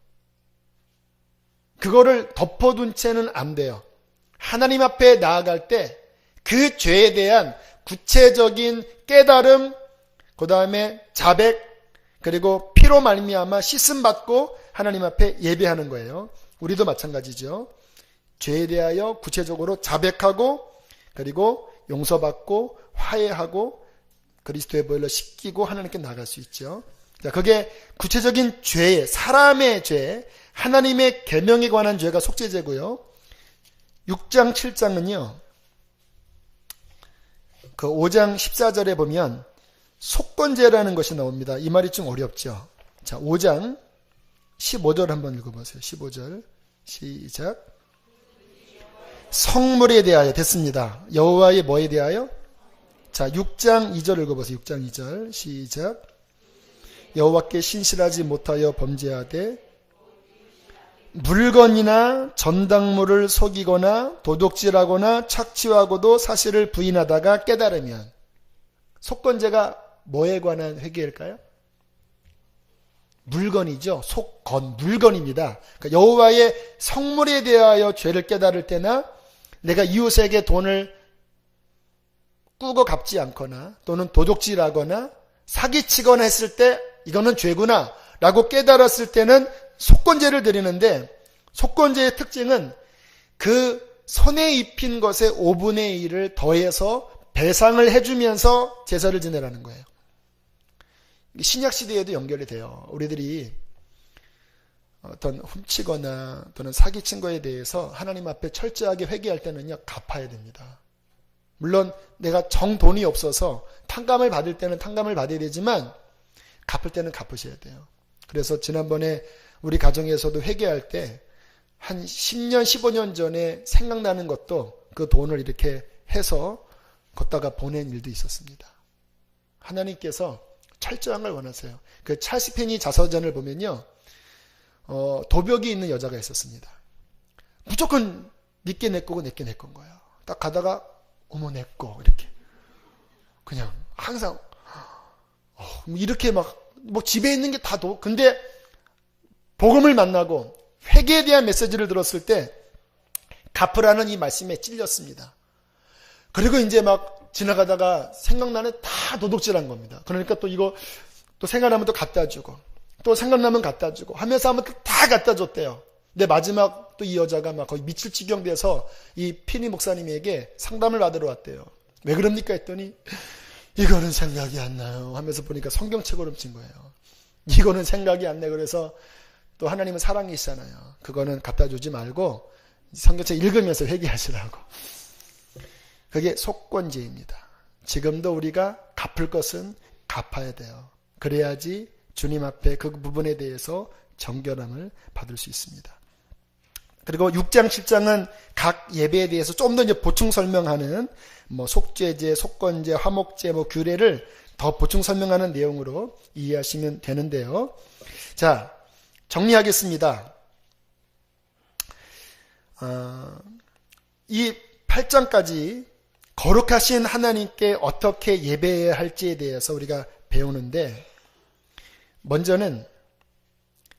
그거를 덮어둔 채는 안 돼요. 하나님 앞에 나아갈 때 그 죄에 대한 구체적인 깨달음, 그 다음에 자백, 그리고 피로 말미암아 씻음 받고 하나님 앞에 예배하는 거예요. 우리도 마찬가지죠. 죄에 대하여 구체적으로 자백하고 그리고 용서받고 화해하고 그리스도의 보혈로 씻기고 하나님께 나갈 수 있죠. 자, 그게 구체적인 죄, 사람의 죄, 하나님의 계명에 관한 죄가 속죄제고요. 6장 7장은요. 그 5장 14절에 보면 속건제라는 것이 나옵니다. 이 말이 좀 어렵죠. 자, 5장 15절 한번 읽어보세요. 15절 시작. 성물에 대하여 됐습니다. 여호와의 뭐에 대하여? 자, 6장 2절 읽어보세요. 6장 2절 시작. 여호와께 신실하지 못하여 범죄하되 물건이나 전당물을 속이거나 도둑질하거나 착취하고도 사실을 부인하다가 깨달으면 속건제가 뭐에 관한 회개일까요? 물건이죠. 속건, 물건입니다. 그러니까 여호와의 성물에 대하여 죄를 깨달을 때나 내가 이웃에게 돈을 꾸고 갚지 않거나 또는 도둑질하거나 사기치거나 했을 때 이거는 죄구나 라고 깨달았을 때는 속건제를 드리는데 속건제의 특징은 그 손에 입힌 것의 5분의 1을 더해서 배상을 해주면서 제사를 지내라는 거예요. 신약시대에도 연결이 돼요. 우리들이 어떤 훔치거나 또는 사기친 거에 대해서 하나님 앞에 철저하게 회개할 때는요, 갚아야 됩니다. 물론 내가 정돈이 없어서 탕감을 받을 때는 탕감을 받아야 되지만 갚을 때는 갚으셔야 돼요. 그래서 지난번에 우리 가정에서도 회개할 때 한 10년, 15년 전에 생각나는 것도 그 돈을 이렇게 해서 걷다가 보낸 일도 있었습니다. 하나님께서 철저한 걸 원하세요. 그 찰스 페니 자서전을 보면요, 도벽이 있는 여자가 있었습니다. 무조건 니께 내 거고 내께 내 건 거예요. 딱 가다가 어머 내 거 이렇게 그냥 항상 이렇게 막 뭐 집에 있는 게 다 근데 복음을 만나고 회개에 대한 메시지를 들었을 때 갚으라는 이 말씀에 찔렸습니다. 그리고 이제 막 지나가다가 생각나는 다 도둑질한 겁니다. 그러니까 또 이거 또 생각나면 또 갖다 주고 또 생각나면 갖다 주고 하면서 하면 다 갖다 줬대요. 근데 마지막 또 이 여자가 막 거의 미칠 지경 돼서 이 피니 목사님에게 상담을 받으러 왔대요. 왜 그럽니까 했더니 이거는 생각이 안 나요 하면서 보니까 성경책으로 친 거예요. 이거는 생각이 안 나요. 그래서 또 하나님은 사랑이시잖아요. 그거는 갖다 주지 말고 성경책 읽으면서 회개하시라고. 그게 속건제입니다. 지금도 우리가 갚을 것은 갚아야 돼요. 그래야지 주님 앞에 그 부분에 대해서 정결함을 받을 수 있습니다. 그리고 6장, 7장은 각 예배에 대해서 좀 더 이제 보충 설명하는 속죄제, 속건제, 화목제, 규례를 더 보충 설명하는 내용으로 이해하시면 되는데요. 자, 정리하겠습니다. 이 8장까지 거룩하신 하나님께 어떻게 예배해야 할지에 대해서 우리가 배우는데, 먼저는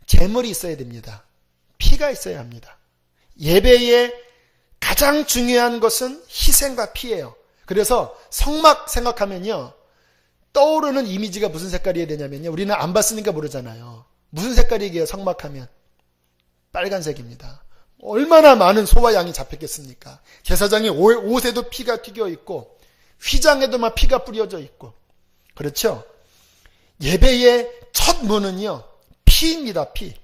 제물이 있어야 됩니다. 피가 있어야 합니다. 예배의 가장 중요한 것은 희생과 피예요. 그래서 성막 생각하면요, 떠오르는 이미지가 무슨 색깔이어야 되냐면요, 우리는 안 봤으니까 모르잖아요. 무슨 색깔이게요? 성막하면 빨간색입니다. 얼마나 많은 소와 양이 잡혔겠습니까? 제사장의 옷에도 피가 튀겨 있고 휘장에도 막 피가 뿌려져 있고. 그렇죠? 예배의 첫 문은요, 피입니다. 피.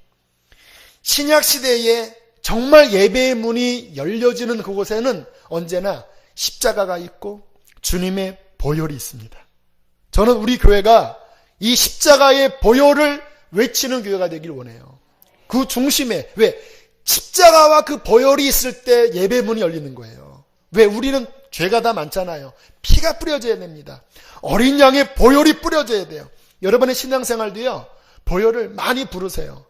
신약 시대에 정말 예배의 문이 열려지는 그곳에는 언제나 십자가가 있고 주님의 보혈이 있습니다. 저는 우리 교회가 이 십자가의 보혈을 외치는 교회가 되길 원해요. 그 중심에, 왜? 십자가와 그 보혈이 있을 때 예배 문이 열리는 거예요. 왜? 우리는 죄가 다 많잖아요. 피가 뿌려져야 됩니다. 어린 양의 보혈이 뿌려져야 돼요. 여러분의 신앙생활도요, 보혈을 많이 부르세요.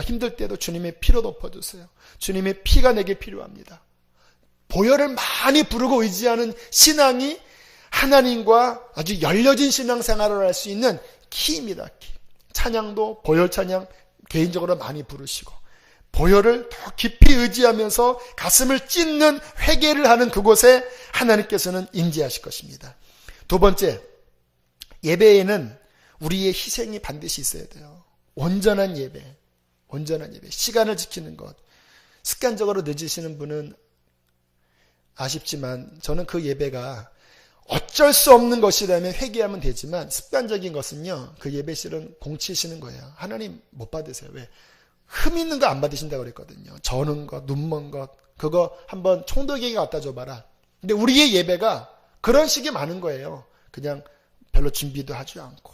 힘들 때도 주님의 피로 덮어주세요. 주님의 피가 내게 필요합니다. 보혈을 많이 부르고 의지하는 신앙이 하나님과 아주 열려진 신앙생활을 할 수 있는 키입니다. 키. 찬양도 보혈 찬양 개인적으로 많이 부르시고, 보혈을 더 깊이 의지하면서 가슴을 찢는 회개를 하는 그곳에 하나님께서는 임재하실 것입니다. 두 번째, 예배에는 우리의 희생이 반드시 있어야 돼요. 온전한 예배, 시간을 지키는 것. 습관적으로 늦으시는 분은 아쉽지만 저는 그 예배가 어쩔 수 없는 것이라면 회개하면 되지만, 습관적인 것은요, 그 예배 실은 공치시는 거예요. 하나님 못 받으세요. 왜? 흠 있는 거 안 받으신다고 그랬거든요. 저는 것, 눈먼 것, 그거 한번 총독에게 갖다 줘봐라. 근데 우리의 예배가 그런 식이 많은 거예요. 그냥 별로 준비도 하지 않고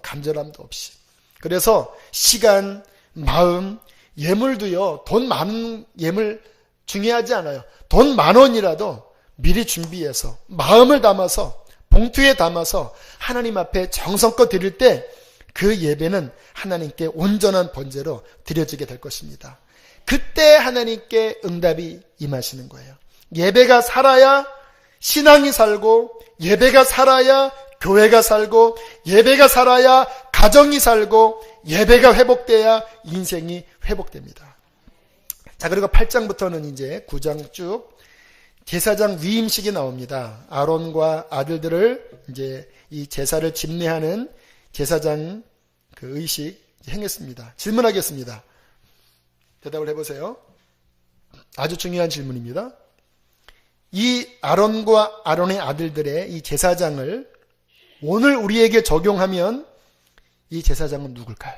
간절함도 없이. 그래서 시간, 마음, 예물도요, 돈 많은 예물 중요하지 않아요. 돈 10,000원이라도 미리 준비해서 마음을 담아서 봉투에 담아서 하나님 앞에 정성껏 드릴 때 그 예배는 하나님께 온전한 번제로 드려지게 될 것입니다. 그때 하나님께 응답이 임하시는 거예요. 예배가 살아야 신앙이 살고, 예배가 살아야 교회가 살고, 예배가 살아야 가정이 살고, 예배가 회복돼야 인생이 회복됩니다. 자, 그리고 8장부터는 이제 9장 쭉 제사장 위임식이 나옵니다. 아론과 아들들을 이제 이 제사를 집례하는 제사장 그 의식 행했습니다. 질문하겠습니다. 대답을 해보세요. 아주 중요한 질문입니다. 이 아론과 아론의 아들들의 이 제사장을 오늘 우리에게 적용하면 이 제사장은 누굴까요?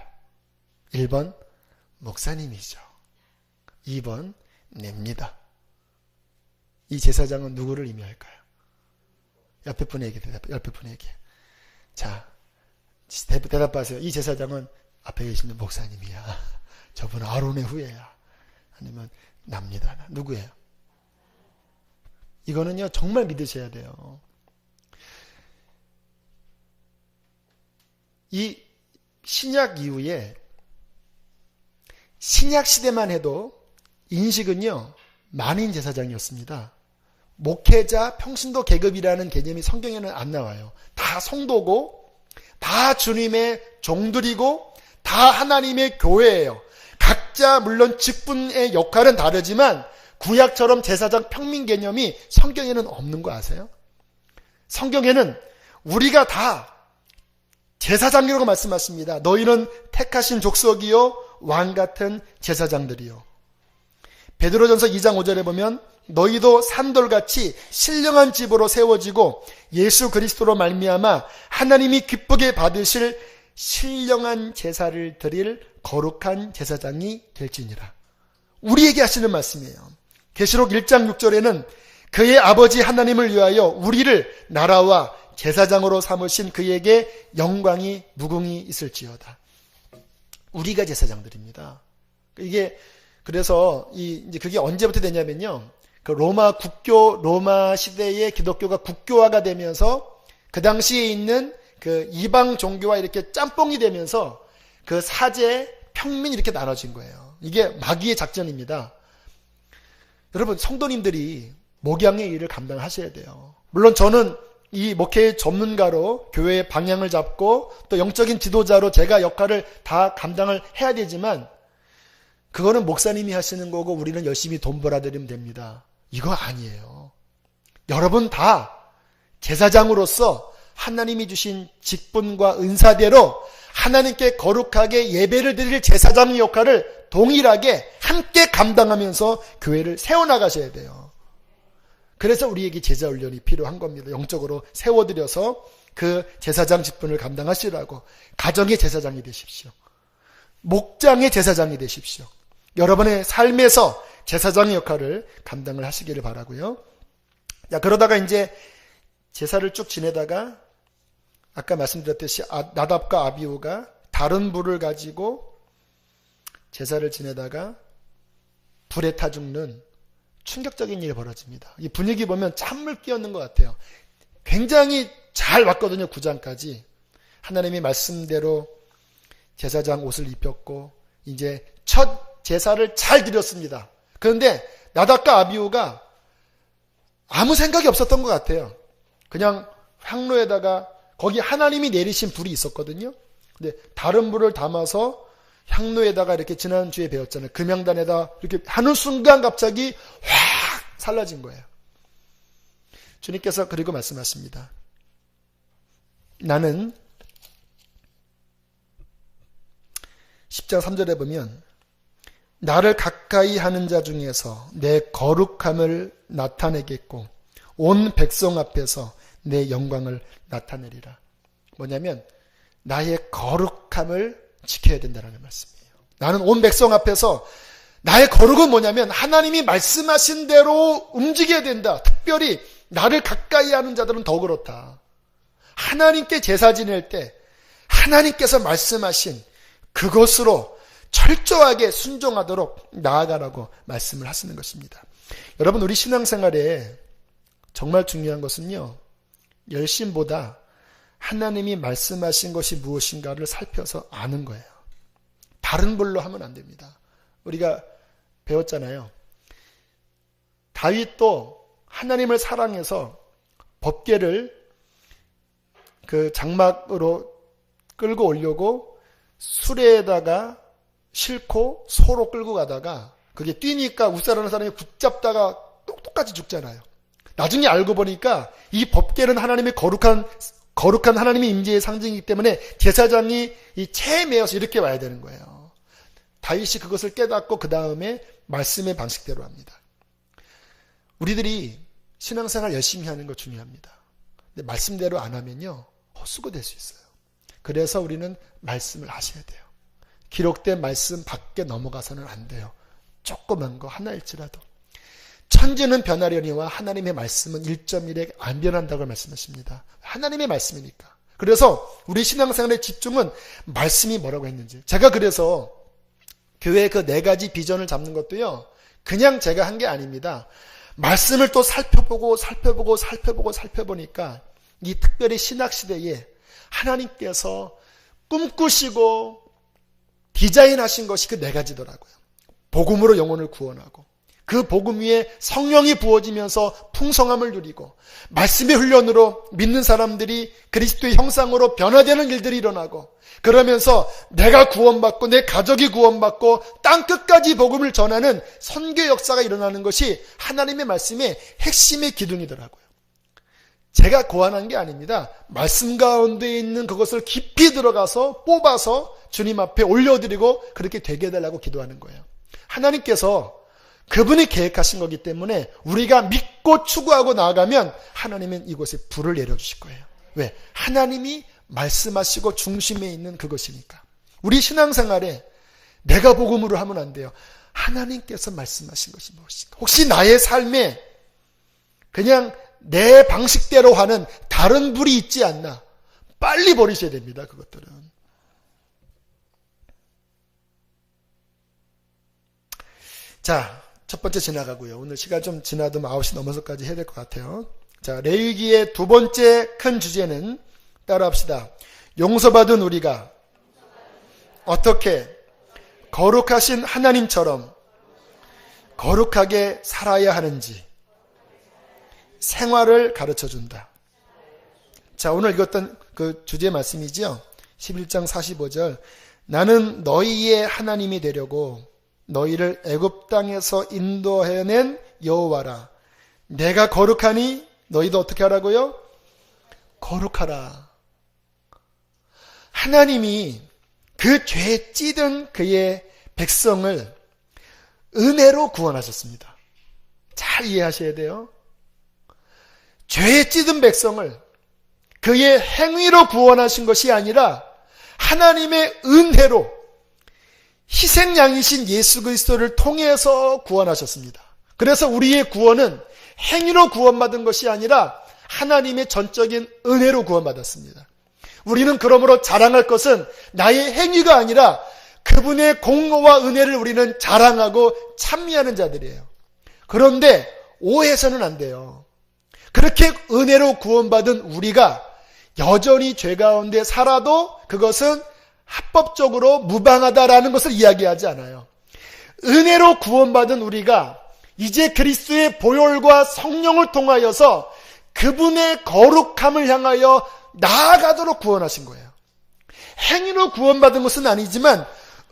1번 목사님이죠. 2번 냅니다. 이 제사장은 누구를 의미할까요? 옆에 분에게 옆에 분에게. 자, 대답하세요. 이 제사장은 앞에 계시는 목사님이야. 저분은 아론의 후예야. 아니면 납니다. 누구예요? 이거는요, 정말 믿으셔야 돼요. 이 신약 이후에, 신약 시대만 해도 인식은요, 만인 제사장이었습니다. 목회자, 평신도 계급이라는 개념이 성경에는 안 나와요. 다 성도고, 다 주님의 종들이고, 다 하나님의 교회예요. 각자 물론 직분의 역할은 다르지만 구약처럼 제사장 평민 개념이 성경에는 없는 거 아세요? 성경에는 우리가 다 제사장이라고 말씀하십니다. 너희는 택하신 족속이요 왕 같은 제사장들이요. 베드로전서 2장 5절에 보면 너희도 산돌같이 신령한 집으로 세워지고 예수 그리스도로 말미암아 하나님이 기쁘게 받으실 신령한 제사를 드릴 거룩한 제사장이 될지니라. 우리에게 하시는 말씀이에요. 계시록 1장 6절에는 그의 아버지 하나님을 위하여 우리를 나라와 제사장으로 삼으신 그에게 영광이 무궁히 있을지어다. 우리가 제사장들입니다. 이게 그래서 이제 그게 언제부터 되냐면요. 그 로마 시대의 기독교가 국교화가 되면서 그 당시에 있는 그 이방 종교와 이렇게 짬뽕이 되면서 그 사제, 평민이 이렇게 나눠진 거예요. 이게 마귀의 작전입니다. 여러분, 성도님들이 목양의 일을 감당하셔야 돼요. 물론 저는 이 목회 전문가로 교회의 방향을 잡고 또 영적인 지도자로 제가 역할을 다 감당을 해야 되지만 그거는 목사님이 하시는 거고 우리는 열심히 돈 벌어들이면 됩니다. 이거 아니에요. 여러분 다 제사장으로서 하나님이 주신 직분과 은사대로 하나님께 거룩하게 예배를 드릴 제사장의 역할을 동일하게 함께 감당하면서 교회를 세워나가셔야 돼요. 그래서 우리에게 제자 훈련이 필요한 겁니다. 영적으로 세워드려서 그 제사장 직분을 감당하시라고. 가정의 제사장이 되십시오. 목장의 제사장이 되십시오. 여러분의 삶에서 제사장의 역할을 감당을 하시기를 바라고요. 자, 그러다가 이제 제사를 쭉 지내다가 아까 말씀드렸듯이 나답과 아비후가 다른 불을 가지고 제사를 지내다가 불에 타 죽는 충격적인 일이 벌어집니다. 이 분위기 보면 찬물 끼얹는 것 같아요. 굉장히 잘 왔거든요. 9장까지. 하나님의 말씀대로 제사장 옷을 입혔고 이제 첫 제사를 잘 드렸습니다. 그런데 나답과 아비후가 아무 생각이 없었던 것 같아요. 그냥 향로에다가 거기 하나님이 내리신 불이 있었거든요. 근데 다른 불을 담아서 향로에다가 이렇게 지난주에 배웠잖아요. 금양단에다 이렇게 하는 순간 갑자기 확 살라진 거예요. 주님께서 그리고 말씀하십니다. 나는 10장 3절에 보면 나를 가까이 하는 자 중에서 내 거룩함을 나타내겠고 온 백성 앞에서 내 영광을 나타내리라. 뭐냐면 나의 거룩함을 지켜야 된다는 말씀이에요. 나는 온 백성 앞에서 나의 거룩은 뭐냐면 하나님이 말씀하신 대로 움직여야 된다. 특별히 나를 가까이 하는 자들은 더 그렇다. 하나님께 제사 지낼 때 하나님께서 말씀하신 그것으로 철저하게 순종하도록 나아가라고 말씀을 하시는 것입니다. 여러분, 우리 신앙생활에 정말 중요한 것은요, 열심보다 하나님이 말씀하신 것이 무엇인가를 살펴서 아는 거예요. 다른 불로 하면 안 됩니다. 우리가 배웠잖아요. 다윗도 하나님을 사랑해서 법궤를 그 장막으로 끌고 오려고 수레에다가 싣고 소로 끌고 가다가 그게 뛰니까 웃사라는 사람이 붙잡다가 똑똑같이 죽잖아요. 나중에 알고 보니까 이 법궤는 하나님의 거룩한 하나님의 임재의 상징이기 때문에 제사장이 이 채에 매어서 이렇게 와야 되는 거예요. 다윗이 그것을 깨닫고 그 다음에 말씀의 방식대로 합니다. 우리들이 신앙생활 열심히 하는 거 중요합니다. 근데 말씀대로 안 하면요, 헛수고 될 수 있어요. 그래서 우리는 말씀을 하셔야 돼요. 기록된 말씀 밖에 넘어가서는 안 돼요. 조그만 거 하나일지라도. 천지는 변하려니와 하나님의 말씀은 1.1에 안 변한다고 말씀하십니다. 하나님의 말씀이니까. 그래서 우리 신앙생활의 집중은 말씀이 뭐라고 했는지. 제가 그래서 교회 그 4가지 비전을 잡는 것도요, 그냥 제가 한 게 아닙니다. 말씀을 또 살펴보니까 이 특별히 신학시대에 하나님께서 꿈꾸시고 디자인하신 것이 그 4가지더라고요. 복음으로 영혼을 구원하고, 그 복음 위에 성령이 부어지면서 풍성함을 누리고, 말씀의 훈련으로 믿는 사람들이 그리스도의 형상으로 변화되는 일들이 일어나고, 그러면서 내가 구원받고 내 가족이 구원받고 땅끝까지 복음을 전하는 선교 역사가 일어나는 것이 하나님의 말씀의 핵심의 기둥이더라고요. 제가 고안한 게 아닙니다. 말씀 가운데 있는 그것을 깊이 들어가서 뽑아서 주님 앞에 올려드리고 그렇게 되게 해달라고 기도하는 거예요. 하나님께서 그분이 계획하신 거기 때문에 우리가 믿고 추구하고 나아가면 하나님은 이곳에 불을 내려주실 거예요. 왜? 하나님이 말씀하시고 중심에 있는 그것이니까. 우리 신앙생활에 내가 복음으로 하면 안 돼요. 하나님께서 말씀하신 것이 무엇인가. 혹시 나의 삶에 그냥 내 방식대로 하는 다른 불이 있지 않나. 빨리 버리셔야 됩니다. 그것들은. 자, 첫 번째 지나가고요. 오늘 시간 좀 지나도 9시 넘어서까지 해야 될 것 같아요. 자, 레위기의 두 번째 큰 주제는 따라합시다. 용서받은 우리가 어떻게 거룩하신 하나님처럼 거룩하게 살아야 하는지 생활을 가르쳐준다. 자, 오늘 읽었던 그 주제 말씀이죠. 11장 45절. 나는 너희의 하나님이 되려고 너희를 애굽 땅에서 인도해낸 여호와라. 내가 거룩하니 너희도 어떻게 하라고요? 거룩하라. 하나님이 그 죄에 찌든 그의 백성을 은혜로 구원하셨습니다. 잘 이해하셔야 돼요. 죄에 찌든 백성을 그의 행위로 구원하신 것이 아니라 하나님의 은혜로 희생양이신 예수 그리스도를 통해서 구원하셨습니다. 그래서 우리의 구원은 행위로 구원받은 것이 아니라 하나님의 전적인 은혜로 구원받았습니다. 우리는 그러므로 자랑할 것은 나의 행위가 아니라 그분의 공로와 은혜를 우리는 자랑하고 찬미하는 자들이에요. 그런데 오해해서는 안 돼요. 그렇게 은혜로 구원받은 우리가 여전히 죄 가운데 살아도 그것은 합법적으로 무방하다라는 것을 이야기하지 않아요. 은혜로 구원받은 우리가 이제 그리스도의 보혈과 성령을 통하여서 그분의 거룩함을 향하여 나아가도록 구원하신 거예요. 행위로 구원받은 것은 아니지만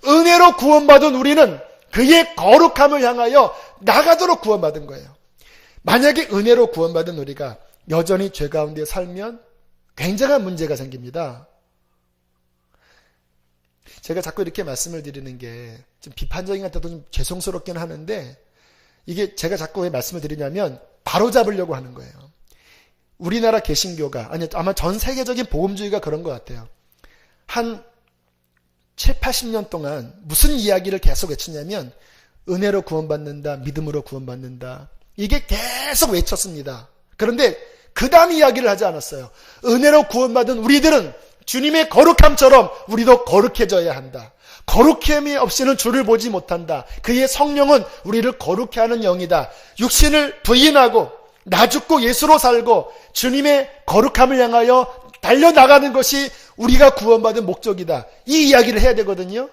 은혜로 구원받은 우리는 그의 거룩함을 향하여 나가도록 구원받은 거예요. 만약에 은혜로 구원받은 우리가 여전히 죄 가운데 살면 굉장한 문제가 생깁니다. 제가 자꾸 이렇게 말씀을 드리는 게 좀 비판적인 것 같아도 좀 죄송스럽긴 하는데 이게 제가 자꾸 왜 말씀을 드리냐면 바로잡으려고 하는 거예요. 우리나라 개신교가 아마 전 세계적인 복음주의가 그런 것 같아요. 한 7, 80년 동안 무슨 이야기를 계속 외치냐면 은혜로 구원받는다, 믿음으로 구원받는다. 이게 계속 외쳤습니다. 그런데 그 다음 이야기를 하지 않았어요. 은혜로 구원받은 우리들은 주님의 거룩함처럼 우리도 거룩해져야 한다. 거룩함이 없이는 주를 보지 못한다. 그의 성령은 우리를 거룩해 하는 영이다. 육신을 부인하고 나 죽고 예수로 살고 주님의 거룩함을 향하여 달려나가는 것이 우리가 구원받은 목적이다. 이 이야기를 해야 되거든요.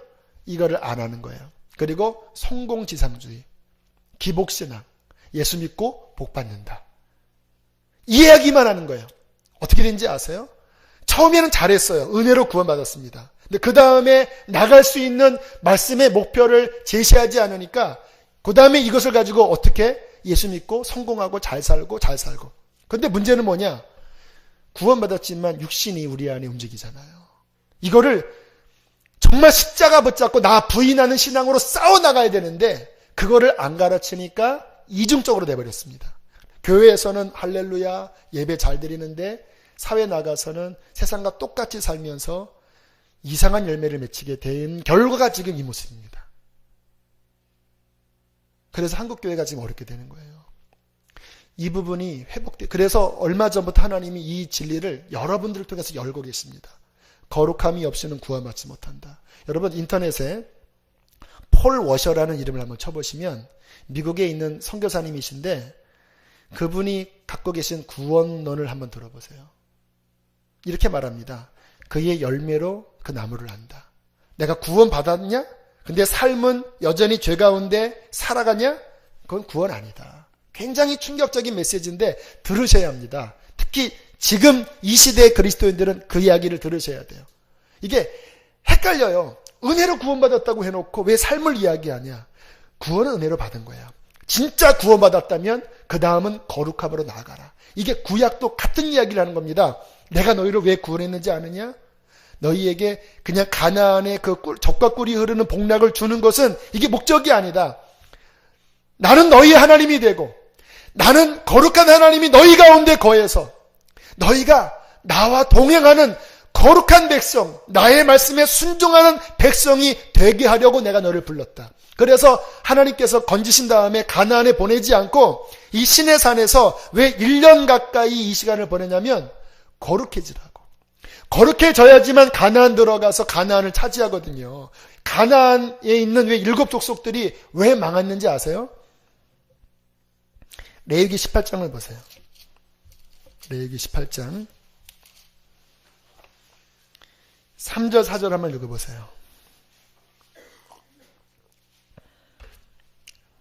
이거를 안 하는 거예요. 그리고 성공지상주의, 기복신앙, 예수 믿고 복받는다. 이 이야기만 하는 거예요. 어떻게 된지 아세요? 처음에는 잘했어요. 은혜로 구원받았습니다. 근데 그 다음에 나갈 수 있는 말씀의 목표를 제시하지 않으니까 그 다음에 이것을 가지고 어떻게 예수 믿고 성공하고 잘 살고. 근데 문제는 뭐냐? 구원받았지만 육신이 우리 안에 움직이잖아요. 이거를 정말 십자가 붙잡고 나 부인하는 신앙으로 싸워나가야 되는데 그거를 안 가르치니까 이중적으로 돼버렸습니다. 교회에서는 할렐루야 예배 잘 드리는데 사회 나가서는 세상과 똑같이 살면서 이상한 열매를 맺히게 된 결과가 지금 이 모습입니다. 그래서 한국교회가 지금 어렵게 되는 거예요. 이 부분이 그래서 얼마 전부터 하나님이 이 진리를 여러분들을 통해서 열고 계십니다. 거룩함이 없이는 구원받지 못한다. 여러분 인터넷에 폴 워셔라는 이름을 한번 쳐보시면 미국에 있는 선교사님이신데 그분이 갖고 계신 구원론을 한번 들어보세요. 이렇게 말합니다. 그의 열매로 그 나무를 안다. 내가 구원받았냐? 근데 삶은 여전히 죄 가운데 살아가냐? 그건 구원 아니다. 굉장히 충격적인 메시지인데 들으셔야 합니다. 특히 지금 이 시대의 그리스도인들은 그 이야기를 들으셔야 돼요. 이게 헷갈려요. 은혜로 구원받았다고 해놓고 왜 삶을 이야기하냐? 구원은 은혜로 받은 거야. 진짜 구원받았다면 그 다음은 거룩함으로 나아가라. 이게 구약도 같은 이야기를 하는 겁니다. 내가 너희를 왜 구원했는지 아느냐? 너희에게 그냥 가나안의 그 젖과 꿀이 흐르는 복락을 주는 것은 이게 목적이 아니다. 나는 너희의 하나님이 되고 나는 거룩한 하나님이 너희 가운데 거해서 너희가 나와 동행하는 거룩한 백성, 나의 말씀에 순종하는 백성이 되게 하려고 내가 너를 불렀다. 그래서 하나님께서 건지신 다음에 가나안에 보내지 않고 이 시내산에서 왜 1년 가까이 이 시간을 보내냐면 거룩해지라고. 거룩해져야지만 가나안 들어가서 가나안을 차지하거든요. 가나안에 있는 왜 7 족속들이 왜 망했는지 아세요? 레위기 18장을 보세요. 레위기 18장 3절 4절 한번 읽어보세요.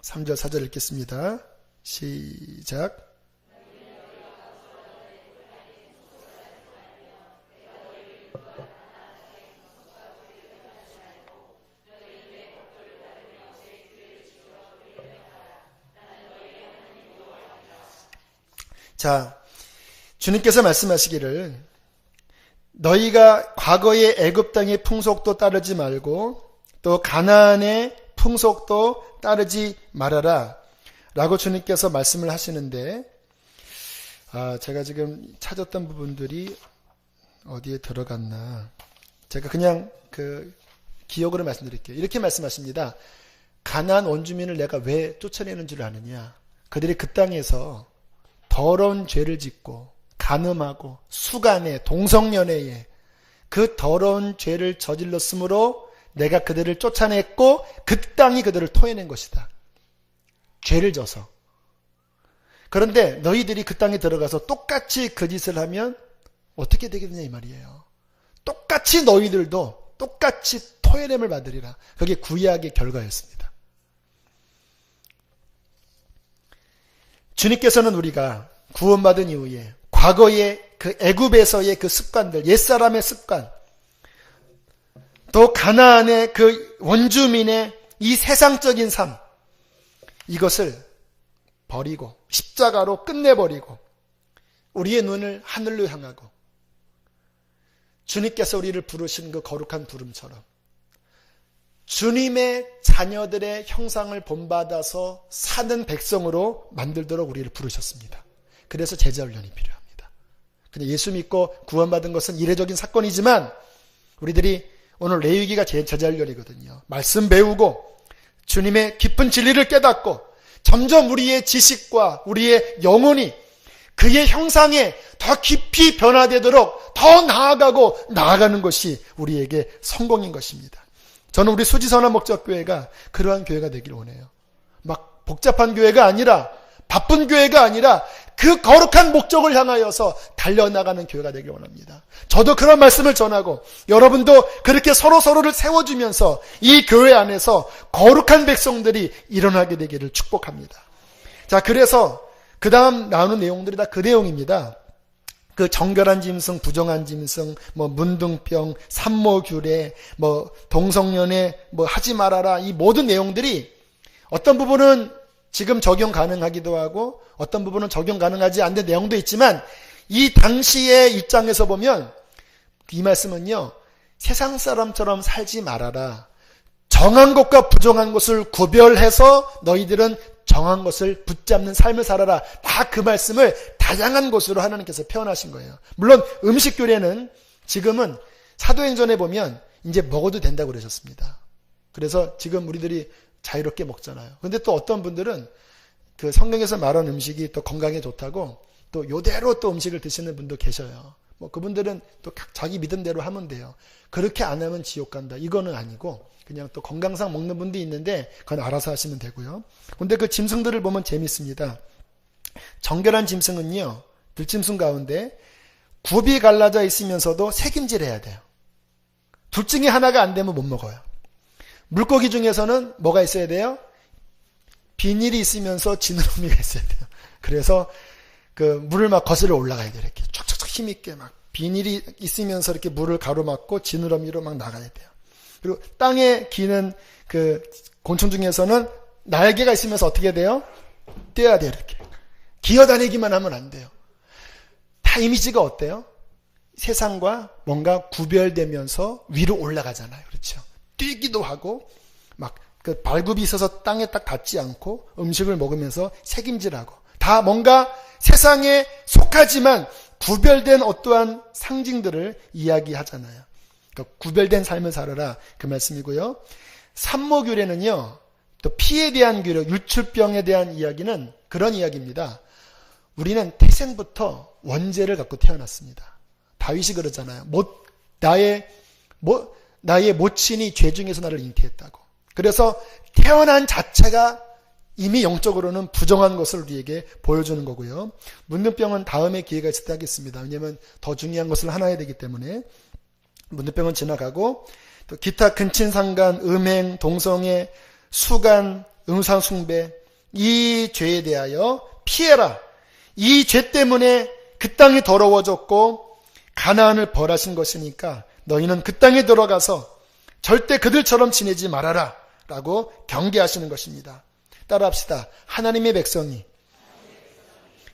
3절 4절 읽겠습니다. 시작. 자, 주님께서 말씀하시기를 너희가 과거의 애굽 땅의 풍속도 따르지 말고 또 가나안의 풍속도 따르지 말아라 라고 주님께서 말씀을 하시는데, 제가 지금 찾았던 부분들이 어디에 들어갔나. 제가 그냥 기억으로 말씀드릴게요. 이렇게 말씀하십니다. 가나안 원주민을 내가 왜 쫓아내는 줄 아느냐. 그들이 그 땅에서 더러운 죄를 짓고 간음하고 수간에 동성연애에 그 더러운 죄를 저질렀으므로 내가 그들을 쫓아냈고 그 땅이 그들을 토해낸 것이다. 죄를 져서. 그런데 너희들이 그 땅에 들어가서 똑같이 그 짓을 하면 어떻게 되겠느냐 이 말이에요. 똑같이 너희들도 똑같이 토해냄을 받으리라. 그게 구약의 결과였습니다. 주님께서는 우리가 구원받은 이후에 과거의 그 애굽에서의 그 습관들, 옛사람의 습관, 또 가나안의 그 원주민의 이 세상적인 삶, 이것을 버리고 십자가로 끝내버리고 우리의 눈을 하늘로 향하고 주님께서 우리를 부르신 그 거룩한 부름처럼 주님의 자녀들의 형상을 본받아서 사는 백성으로 만들도록 우리를 부르셨습니다. 그래서 제자훈련이 필요합니다. 근데 예수 믿고 구원받은 것은 이례적인 사건이지만 우리들이 오늘 레위기가 제자훈련이거든요. 말씀 배우고 주님의 깊은 진리를 깨닫고 점점 우리의 지식과 우리의 영혼이 그의 형상에 더 깊이 변화되도록 더 나아가는 것이 우리에게 성공인 것입니다. 저는 우리 수지선한 목적교회가 그러한 교회가 되기를 원해요. 막 복잡한 교회가 아니라, 바쁜 교회가 아니라 그 거룩한 목적을 향하여서 달려나가는 교회가 되기를 원합니다. 저도 그런 말씀을 전하고 여러분도 그렇게 서로서로를 세워주면서 이 교회 안에서 거룩한 백성들이 일어나게 되기를 축복합니다. 자, 그래서 그 다음 나오는 내용들이 다 그 내용입니다. 그 정결한 짐승, 부정한 짐승, 문둥병, 산모규례, 동성연애, 하지 말아라, 이 모든 내용들이 어떤 부분은 지금 적용 가능하기도 하고 어떤 부분은 적용 가능하지 않는 내용도 있지만 이 당시의 입장에서 보면 이 말씀은요, 세상 사람처럼 살지 말아라. 정한 것과 부정한 것을 구별해서 너희들은 정한 것을 붙잡는 삶을 살아라. 다 그 말씀을 다양한 것으로 하나님께서 표현하신 거예요. 물론 음식 교례는 지금은 사도행전에 보면 이제 먹어도 된다고 그러셨습니다. 그래서 지금 우리들이 자유롭게 먹잖아요. 근데 또 어떤 분들은 그 성경에서 말한 음식이 또 건강에 좋다고 또 요대로 또 음식을 드시는 분도 계셔요. 그분들은 또 자기 믿음대로 하면 돼요. 그렇게 안 하면 지옥 간다. 이거는 아니고 그냥 또 건강상 먹는 분도 있는데 그건 알아서 하시면 되고요. 근데 그 짐승들을 보면 재밌습니다. 정결한 짐승은요, 들짐승 가운데 굽이 갈라져 있으면서도 새김질해야 돼요. 둘 중에 하나가 안 되면 못 먹어요. 물고기 중에서는 뭐가 있어야 돼요? 비닐이 있으면서 지느러미가 있어야 돼요. 그래서 그 물을 막 거슬러 올라가야 돼요. 이렇게 촉촉촉 힘있게 막 비닐이 있으면서 이렇게 물을 가로막고 지느러미로 막 나가야 돼요. 그리고 땅에 기는 그 곤충 중에서는 날개가 있으면서 어떻게 돼요? 뛰어야 돼요. 이렇게 기어다니기만 하면 안 돼요. 다 이미지가 어때요? 세상과 뭔가 구별되면서 위로 올라가잖아요. 그렇죠? 뛰기도 하고 막 그 발굽이 있어서 땅에 딱 닿지 않고 음식을 먹으면서 새김질하고 다 뭔가 세상에 속하지만 구별된 어떠한 상징들을 이야기하잖아요. 그러니까 구별된 삶을 살아라, 그 말씀이고요. 산모규례는요, 또 피에 대한 규례, 유출병에 대한 이야기는 그런 이야기입니다. 우리는 태생부터 원죄를 갖고 태어났습니다. 다윗이 그러잖아요. 나의 모친이 죄 중에서 나를 잉태했다고. 그래서 태어난 자체가 이미 영적으로는 부정한 것을 우리에게 보여주는 거고요. 문둥병은 다음에 기회가 있을 때 하겠습니다. 왜냐하면 더 중요한 것을 하나 해야 되기 때문에. 문둥병은 지나가고, 또 기타 근친상간, 음행, 동성애, 수간, 음상숭배, 이 죄에 대하여 피해라. 이 죄 때문에 그 땅이 더러워졌고 가나안을 벌하신 것이니까 너희는 그 땅에 들어가서 절대 그들처럼 지내지 말아라 라고 경계하시는 것입니다. 따라합시다. 하나님의 백성이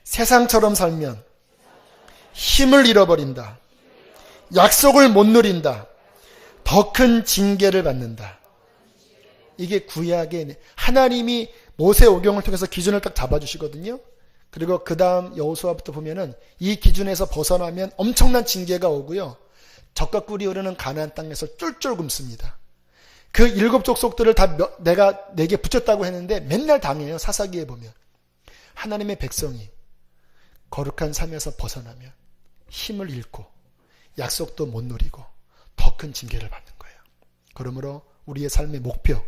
세상처럼 살면 힘을 잃어버린다. 약속을 못 누린다. 더 큰 징계를 받는다. 이게 구약의 하나님이 모세 오경을 통해서 기준을 딱 잡아주시거든요. 그리고 그 다음 여호수아부터 보면은 이 기준에서 벗어나면 엄청난 징계가 오고요. 젖과 꿀이 흐르는 가나안 땅에서 쫄쫄 굶습니다. 그 7 족속들을 다 내가 내게 붙였다고 했는데 맨날 당해요. 사사기에 보면. 하나님의 백성이 거룩한 삶에서 벗어나면 힘을 잃고 약속도 못 누리고 더 큰 징계를 받는 거예요. 그러므로 우리의 삶의 목표,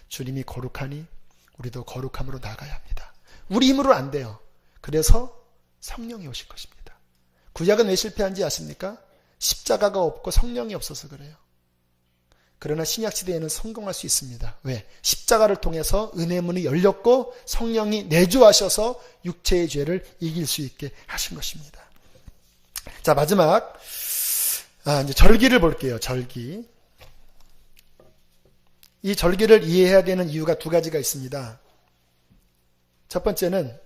주님이 거룩하니 우리도 거룩함으로 나가야 합니다. 우리 힘으로 안 돼요. 그래서 성령이 오실 것입니다. 구약은 왜 실패한지 아십니까? 십자가가 없고 성령이 없어서 그래요. 그러나 신약시대에는 성공할 수 있습니다. 왜? 십자가를 통해서 은혜의 문이 열렸고 성령이 내주하셔서 육체의 죄를 이길 수 있게 하신 것입니다. 자, 마지막 이제 절기를 볼게요. 절기. 이 절기를 이해해야 되는 이유가 2가지가 있습니다. 첫 번째는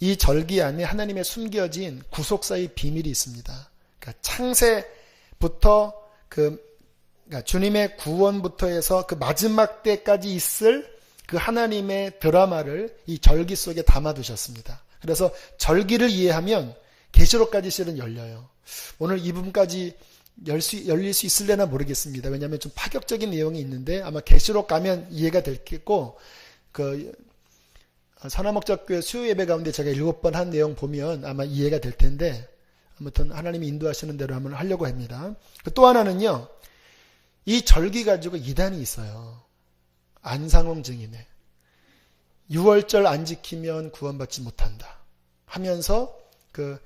이 절기 안에 하나님의 숨겨진 구속사의 비밀이 있습니다. 그러니까 창세부터 그러니까 주님의 구원부터 해서 그 마지막 때까지 있을 그 하나님의 드라마를 이 절기 속에 담아두셨습니다. 그래서 절기를 이해하면 계시록까지 실은 열려요. 오늘 이 부분까지 열릴 수 있을래나 모르겠습니다. 왜냐하면 좀 파격적인 내용이 있는데 아마 계시록 가면 이해가 되겠고, 그 선화목적교회 수요 예배 가운데 제가 7번 한 내용 보면 아마 이해가 될 텐데, 아무튼 하나님이 인도하시는 대로 한번 하려고 합니다. 또 하나는요, 이 절기 가지고 이단이 있어요. 안상홍 증인에 6월절 안 지키면 구원받지 못한다 하면서 그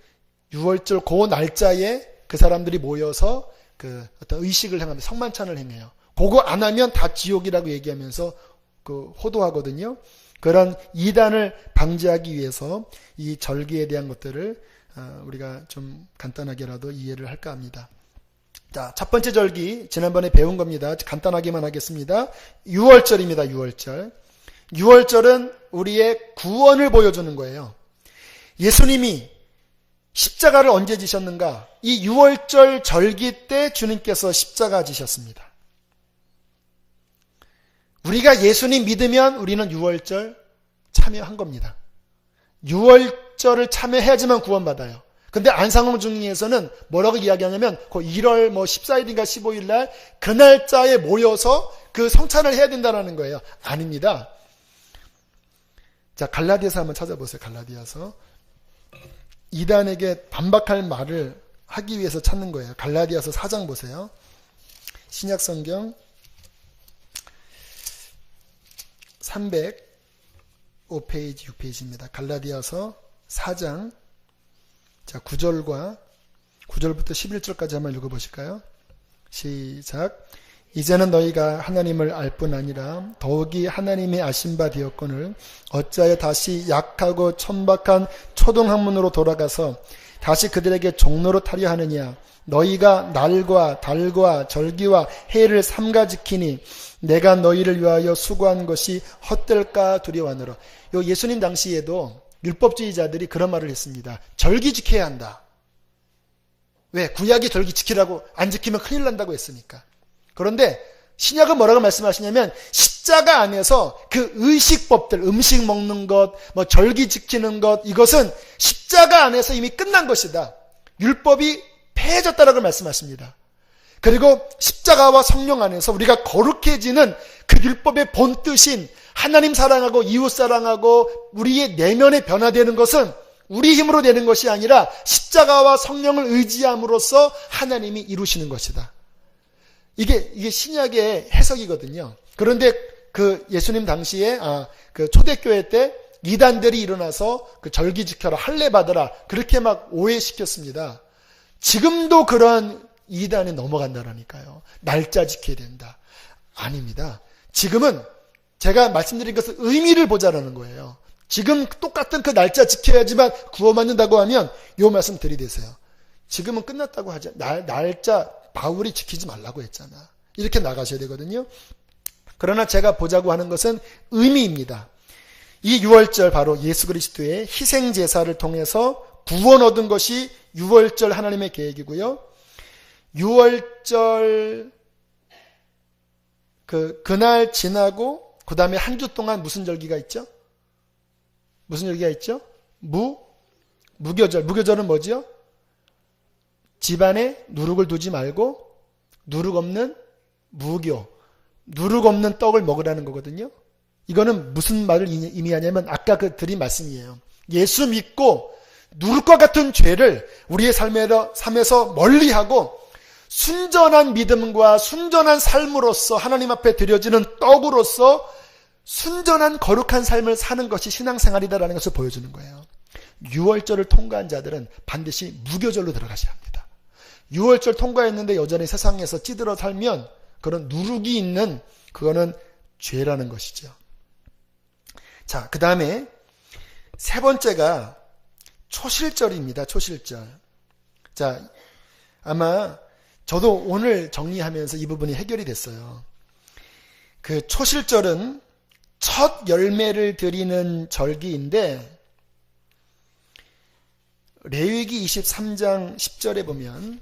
6월절 그 날짜에 그 사람들이 모여서 그 어떤 의식을 행합니다. 성만찬을 행해요. 그거 안 하면 다 지옥이라고 얘기하면서 그 호도하거든요. 그런 이단을 방지하기 위해서 이 절기에 대한 것들을 우리가 좀 간단하게라도 이해를 할까 합니다. 자, 첫 번째 절기 지난번에 배운 겁니다. 간단하게만 하겠습니다. 6월절입니다. 6월절. 6월절은 우리의 구원을 보여주는 거예요. 예수님이 십자가를 언제 지셨는가? 이 6월절 절기 때 주님께서 십자가 지셨습니다. 우리가 예수님 믿으면 우리는 6월절 참여한 겁니다. 6월절을 참여해야지만 구원받아요. 근데 안상홍 중에서는 뭐라고 이야기하냐면 그 1월 14일인가 15일 날 그 날짜에 모여서 그 성찬을 해야 된다는 거예요. 아닙니다. 자, 갈라디아서 한번 찾아보세요. 갈라디아서. 이단에게 반박할 말을 하기 위해서 찾는 거예요. 갈라디아서 4장 보세요. 신약성경 305페이지 6페이지입니다. 갈라디아서 4장 자 9절부터 11절까지 한번 읽어보실까요? 시작. 이제는 너희가 하나님을 알 뿐 아니라 더욱이 하나님의 아신 바 되었거늘 어찌하여 다시 약하고 천박한 초등학문으로 돌아가서 다시 그들에게 종로로 타려 하느냐. 너희가 날과 달과 절기와 해를 삼가 지키니 내가 너희를 위하여 수고한 것이 헛될까 두려워하노라. 요 예수님 당시에도 율법주의자들이 그런 말을 했습니다. 절기 지켜야 한다. 왜? 구약이 절기 지키라고 안 지키면 큰일 난다고 했으니까. 그런데 신약은 뭐라고 말씀하시냐면 십자가 안에서 그 의식법들, 음식 먹는 것, 절기 지키는 것, 이것은 십자가 안에서 이미 끝난 것이다. 율법이 폐해졌다라고 말씀하십니다. 그리고 십자가와 성령 안에서 우리가 거룩해지는 그 율법의 본뜻인 하나님 사랑하고 이웃 사랑하고 우리의 내면에 변화되는 것은 우리 힘으로 되는 것이 아니라 십자가와 성령을 의지함으로써 하나님이 이루시는 것이다. 이게 신약의 해석이거든요. 그런데 그 예수님 당시에 그 초대교회 때 이단들이 일어나서 그 절기 지켜라, 할례 받으라 그렇게 막 오해시켰습니다. 지금도 그런 이단에 넘어간다라니까요. 날짜 지켜야 된다. 아닙니다. 지금은 제가 말씀드린 것은 의미를 보자라는 거예요. 지금 똑같은 그 날짜 지켜야지만 구원받는다고 하면 요 말씀 들이대세요. 지금은 끝났다고 하지. 날짜 바울이 지키지 말라고 했잖아. 이렇게 나가셔야 되거든요. 그러나 제가 보자고 하는 것은 의미입니다. 이 유월절 바로 예수 그리스도의 희생 제사를 통해서 구원 얻은 것이 유월절 하나님의 계획이고요. 유월절 그날 지나고 그 다음에 한 주 동안 무슨 절기가 있죠? 무슨 절기가 있죠? 무교절. 무교절은 뭐죠? 집안에 누룩을 두지 말고 누룩 없는 무교, 누룩 없는 떡을 먹으라는 거거든요. 이거는 무슨 말을 의미하냐면 아까 그 드린 말씀이에요. 예수 믿고 누룩과 같은 죄를 우리의 삶에서 멀리하고 순전한 믿음과 순전한 삶으로서 하나님 앞에 드려지는 떡으로서 순전한 거룩한 삶을 사는 것이 신앙생활이다라는 것을 보여주는 거예요. 유월절을 통과한 자들은 반드시 무교절로 들어가셔야 합니다. 유월절 통과했는데 여전히 세상에서 찌들어 살면 그런 누룩이 있는 그거는 죄라는 것이죠. 자, 그 다음에 세 번째가 초실절입니다. 초실절. 자, 아마 저도 오늘 정리하면서 이 부분이 해결이 됐어요. 그 초실절은 첫 열매를 드리는 절기인데 레위기 23장 10절에 보면,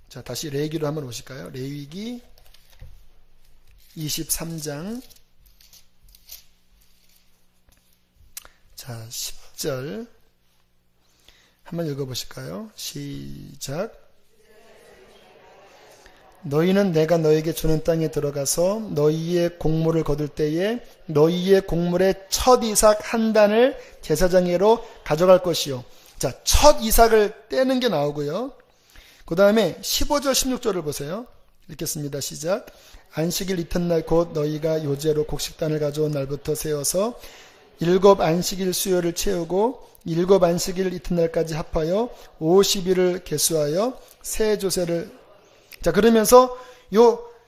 자, 다시 레위기로 한번 오실까요? 레위기 23장 자 10절 한번 읽어보실까요? 시작. 너희는 내가 너에게 주는 땅에 들어가서 너희의 곡물을 거둘 때에 너희의 곡물의 첫 이삭 한 단을 제사장에로 가져갈 것이요. 자, 첫 이삭을 떼는 게 나오고요. 그 다음에 15절 16절을 보세요. 읽겠습니다. 시작. 안식일 이튿날 곧 너희가 요제로 곡식단을 가져온 날부터 세워서 7 안식일 수요를 채우고 7 안식일 이튿날까지 합하여 50일을 계수하여 새 조세를. 자, 그러면서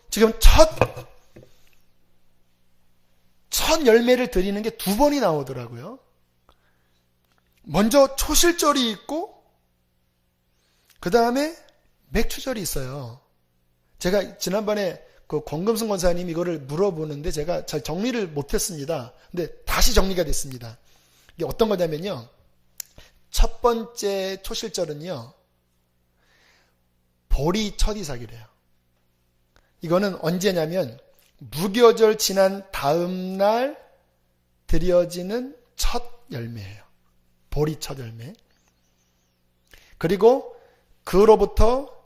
지금 첫 열매를 드리는 게 두 번이 나오더라고요. 먼저 초실절이 있고 그 다음에 맥추절이 있어요. 제가 지난번에 그 권금승 권사님 이거를 물어보는데 제가 잘 정리를 못했습니다. 근데 다시 정리가 됐습니다. 이게 어떤 거냐면요. 첫 번째 초실절은요. 보리 첫 이삭이래요. 이거는 언제냐면 무교절 지난 다음 날 드려지는 첫 열매예요. 보리 첫 열매. 그리고 그로부터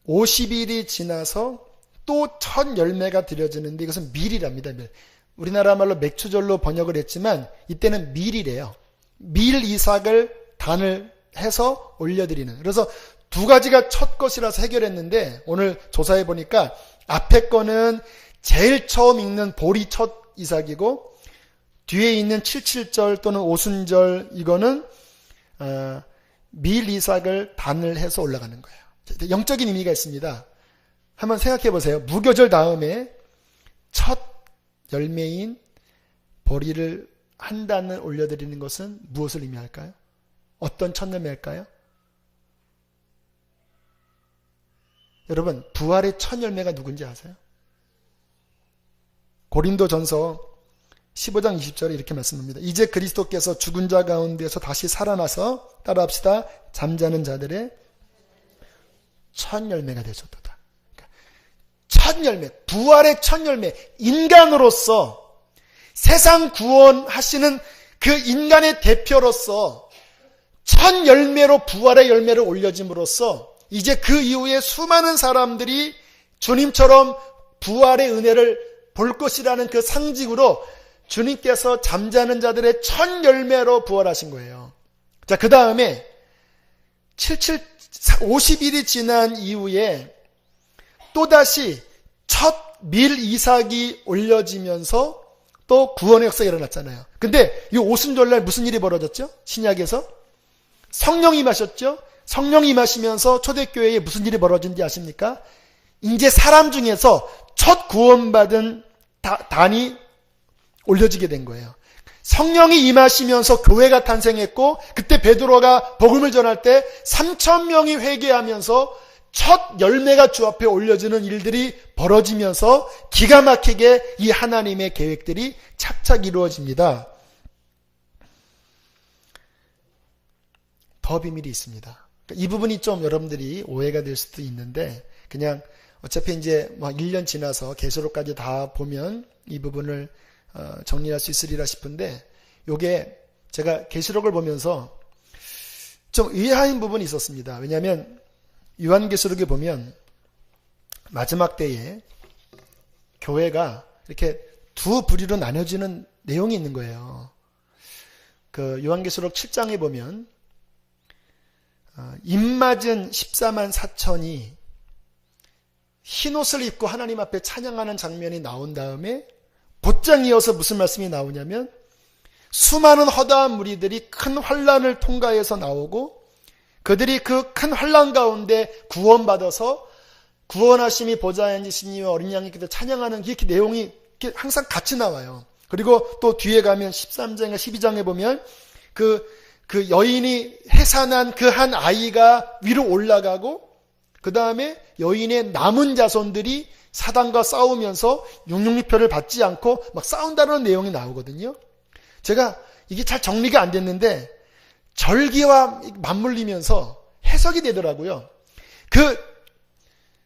50일이 지나서 또 첫 열매가 드려지는데 이것은 밀이랍니다. 우리나라 말로 맥추절로 번역을 했지만 이때는 밀이래요. 밀 이삭을 단을 해서 올려드리는. 그래서 두 가지가 첫 것이라서 해결했는데 오늘 조사해 보니까 앞에 거는 제일 처음 읽는 보리 첫 이삭이고 뒤에 있는 77절 또는 오순절 이거는 밀 이삭을 단을 해서 올라가는 거예요. 영적인 의미가 있습니다. 한번 생각해 보세요. 무교절 다음에 첫 열매인 보리를 한 단을 올려드리는 것은 무엇을 의미할까요? 어떤 첫 열매일까요? 여러분, 부활의 첫 열매가 누군지 아세요? 고린도전서 15장 20절에 이렇게 말씀합니다. 이제 그리스도께서 죽은 자 가운데서 다시 살아나서 따라합시다. 잠자는 자들의 첫 열매가 되셨도다. 그러니까 첫 열매, 부활의 첫 열매, 인간으로서 세상 구원하시는 그 인간의 대표로서 첫 열매로 부활의 열매를 올려짐으로써 이제 그 이후에 수많은 사람들이 주님처럼 부활의 은혜를 볼 것이라는 그 상징으로 주님께서 잠자는 자들의 첫 열매로 부활하신 거예요. 자, 그 다음에 50일이 지난 이후에 또다시 첫 밀 이삭이 올려지면서 또 구원의 역사가 일어났잖아요. 근데 이 오순절날 무슨 일이 벌어졌죠? 신약에서 성령이 임하셨죠? 성령이 임하시면서 초대교회에 무슨 일이 벌어진지 아십니까? 이제 사람 중에서 첫 구원받은 단이 올려지게 된 거예요. 성령이 임하시면서 교회가 탄생했고, 그때 베드로가 복음을 전할 때 3,000명이 회개하면서 첫 열매가 주 앞에 올려지는 일들이 벌어지면서 기가 막히게 이 하나님의 계획들이 착착 이루어집니다. 더 비밀이 있습니다. 이 부분이 좀 여러분들이 오해가 될 수도 있는데, 그냥 어차피 이제 1년 지나서 계시록까지 다 보면 이 부분을 정리할 수 있으리라 싶은데, 요게 제가 계시록을 보면서 좀 의아한 부분이 있었습니다. 왜냐하면 요한계시록에 보면 마지막 때에 교회가 이렇게 두 부류로 나눠지는 내용이 있는 거예요. 그 요한계시록 7장에 보면 입맞은 14만 4천이 흰옷을 입고 하나님 앞에 찬양하는 장면이 나온 다음에 곧장 이어서 무슨 말씀이 나오냐면, 수많은 허다한 무리들이 큰 환란을 통과해서 나오고 그들이 그 큰 환란 가운데 구원받아서 구원하심이 보좌에 앉으시니와 어린 양이께서 찬양하는 이렇게 내용이 이렇게 항상 같이 나와요. 그리고 또 뒤에 가면 13장과 12장에 보면 그 여인이 해산한 그 한 아이가 위로 올라가고, 그 다음에 여인의 남은 자손들이 사단과 싸우면서 666표를 받지 않고 막 싸운다는 내용이 나오거든요. 제가 이게 잘 정리가 안 됐는데 절기와 맞물리면서 해석이 되더라고요. 그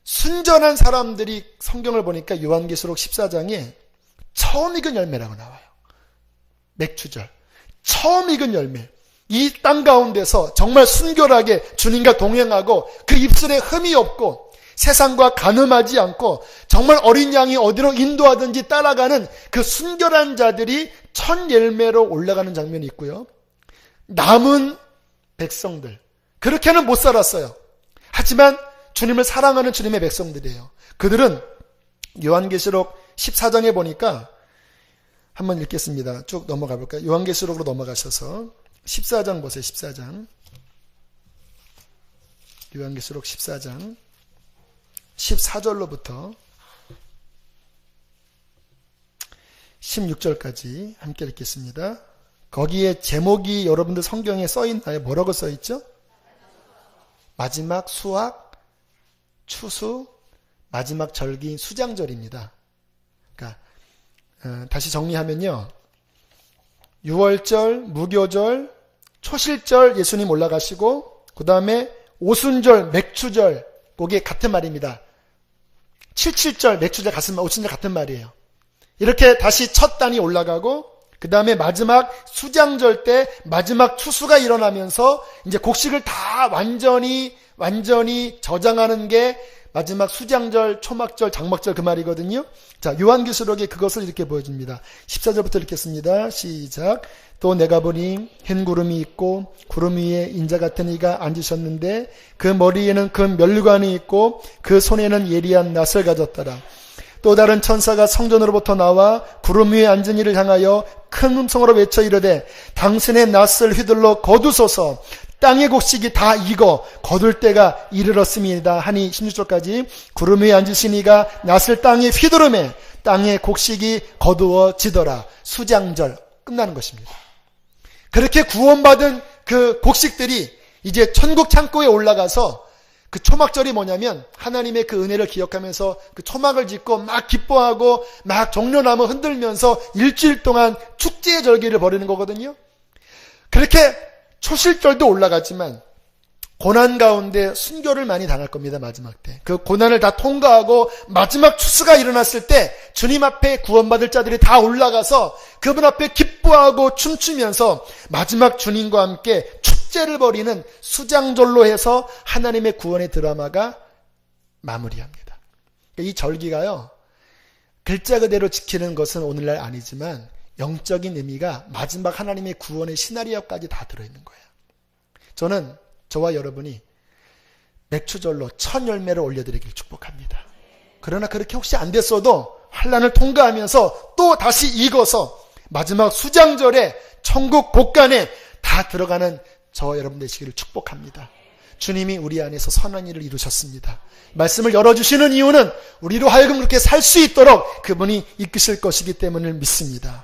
순전한 사람들이 성경을 보니까 요한계시록 14장에 처음 익은 열매라고 나와요. 맥추절. 처음 익은 열매. 이 땅 가운데서 정말 순결하게 주님과 동행하고 그 입술에 흠이 없고 세상과 간음하지 않고 정말 어린 양이 어디로 인도하든지 따라가는 그 순결한 자들이 첫 열매로 올라가는 장면이 있고요. 남은 백성들, 그렇게는 못 살았어요. 하지만 주님을 사랑하는 주님의 백성들이에요. 그들은 요한계시록 14장에 보니까 한번 읽겠습니다. 쭉 넘어가 볼까요? 요한계시록으로 넘어가셔서 14장 보세요. 14장. 요한계시록 14장 14절로부터 16절까지 함께 읽겠습니다. 거기에 제목이 여러분들 성경에 써있나요? 뭐라고 써있죠? 마지막 수확, 추수, 마지막 절기인 수장절입니다. 그러니까 다시 정리하면요, 6월절, 무교절, 초실절 예수님 올라가시고, 그 다음에 오순절, 맥추절, 그게 같은 말입니다. 77절, 맥추절 같은 말, 오순절 같은 말이에요. 이렇게 다시 첫 단이 올라가고, 그 다음에 마지막 수장절 때 마지막 추수가 일어나면서 이제 곡식을 다 완전히 저장하는 게 마지막 수장절, 초막절, 장막절 그 말이거든요. 자, 요한계시록에 그것을 이렇게 보여줍니다. 14절부터 읽겠습니다. 시작. 또 내가 보니 흰 구름이 있고 구름 위에 인자 같은 이가 앉으셨는데 그 머리에는 큰 멸관이 있고 그 손에는 예리한 낫을 가졌더라. 또 다른 천사가 성전으로부터 나와 구름 위에 앉은 이를 향하여 큰 음성으로 외쳐 이르되 당신의 낫을 휘둘러 거두소서. 땅의 곡식이 다 익어 거둘 때가 이르렀음이다 하니 16절까지 구름 위에 앉으신 이가 낫을 땅에 휘두르매 땅의 곡식이 거두어지더라. 수장절 끝나는 것입니다. 그렇게 구원받은 그 곡식들이 이제 천국 창고에 올라가서, 그 초막절이 뭐냐면 하나님의 그 은혜를 기억하면서 그 초막을 짓고 막 기뻐하고 막 종려나무 흔들면서 일주일 동안 축제의 절기를 벌이는 거거든요. 그렇게 초실절도 올라가지만 고난 가운데 순교를 많이 당할 겁니다. 마지막 때. 그 고난을 다 통과하고 마지막 추수가 일어났을 때 주님 앞에 구원받을 자들이 다 올라가서 그분 앞에 기뻐하고 춤추면서 마지막 주님과 함께 축제를 벌이는 수장절로 해서 하나님의 구원의 드라마가 마무리합니다. 이 절기가요, 글자 그대로 지키는 것은 오늘날 아니지만 영적인 의미가 마지막 하나님의 구원의 시나리오까지 다 들어있는 거예요. 저는 저와 여러분이 맥추절로 첫 열매를 올려드리길 축복합니다. 그러나 그렇게 혹시 안 됐어도 환난을 통과하면서 또 다시 익어서 마지막 수장절에 천국 곳간에 다 들어가는 저와 여러분 되시기를 축복합니다. 주님이 우리 안에서 선한 일을 이루셨습니다. 말씀을 열어주시는 이유는 우리로 하여금 그렇게 살 수 있도록 그분이 이끄실 것이기 때문을 믿습니다.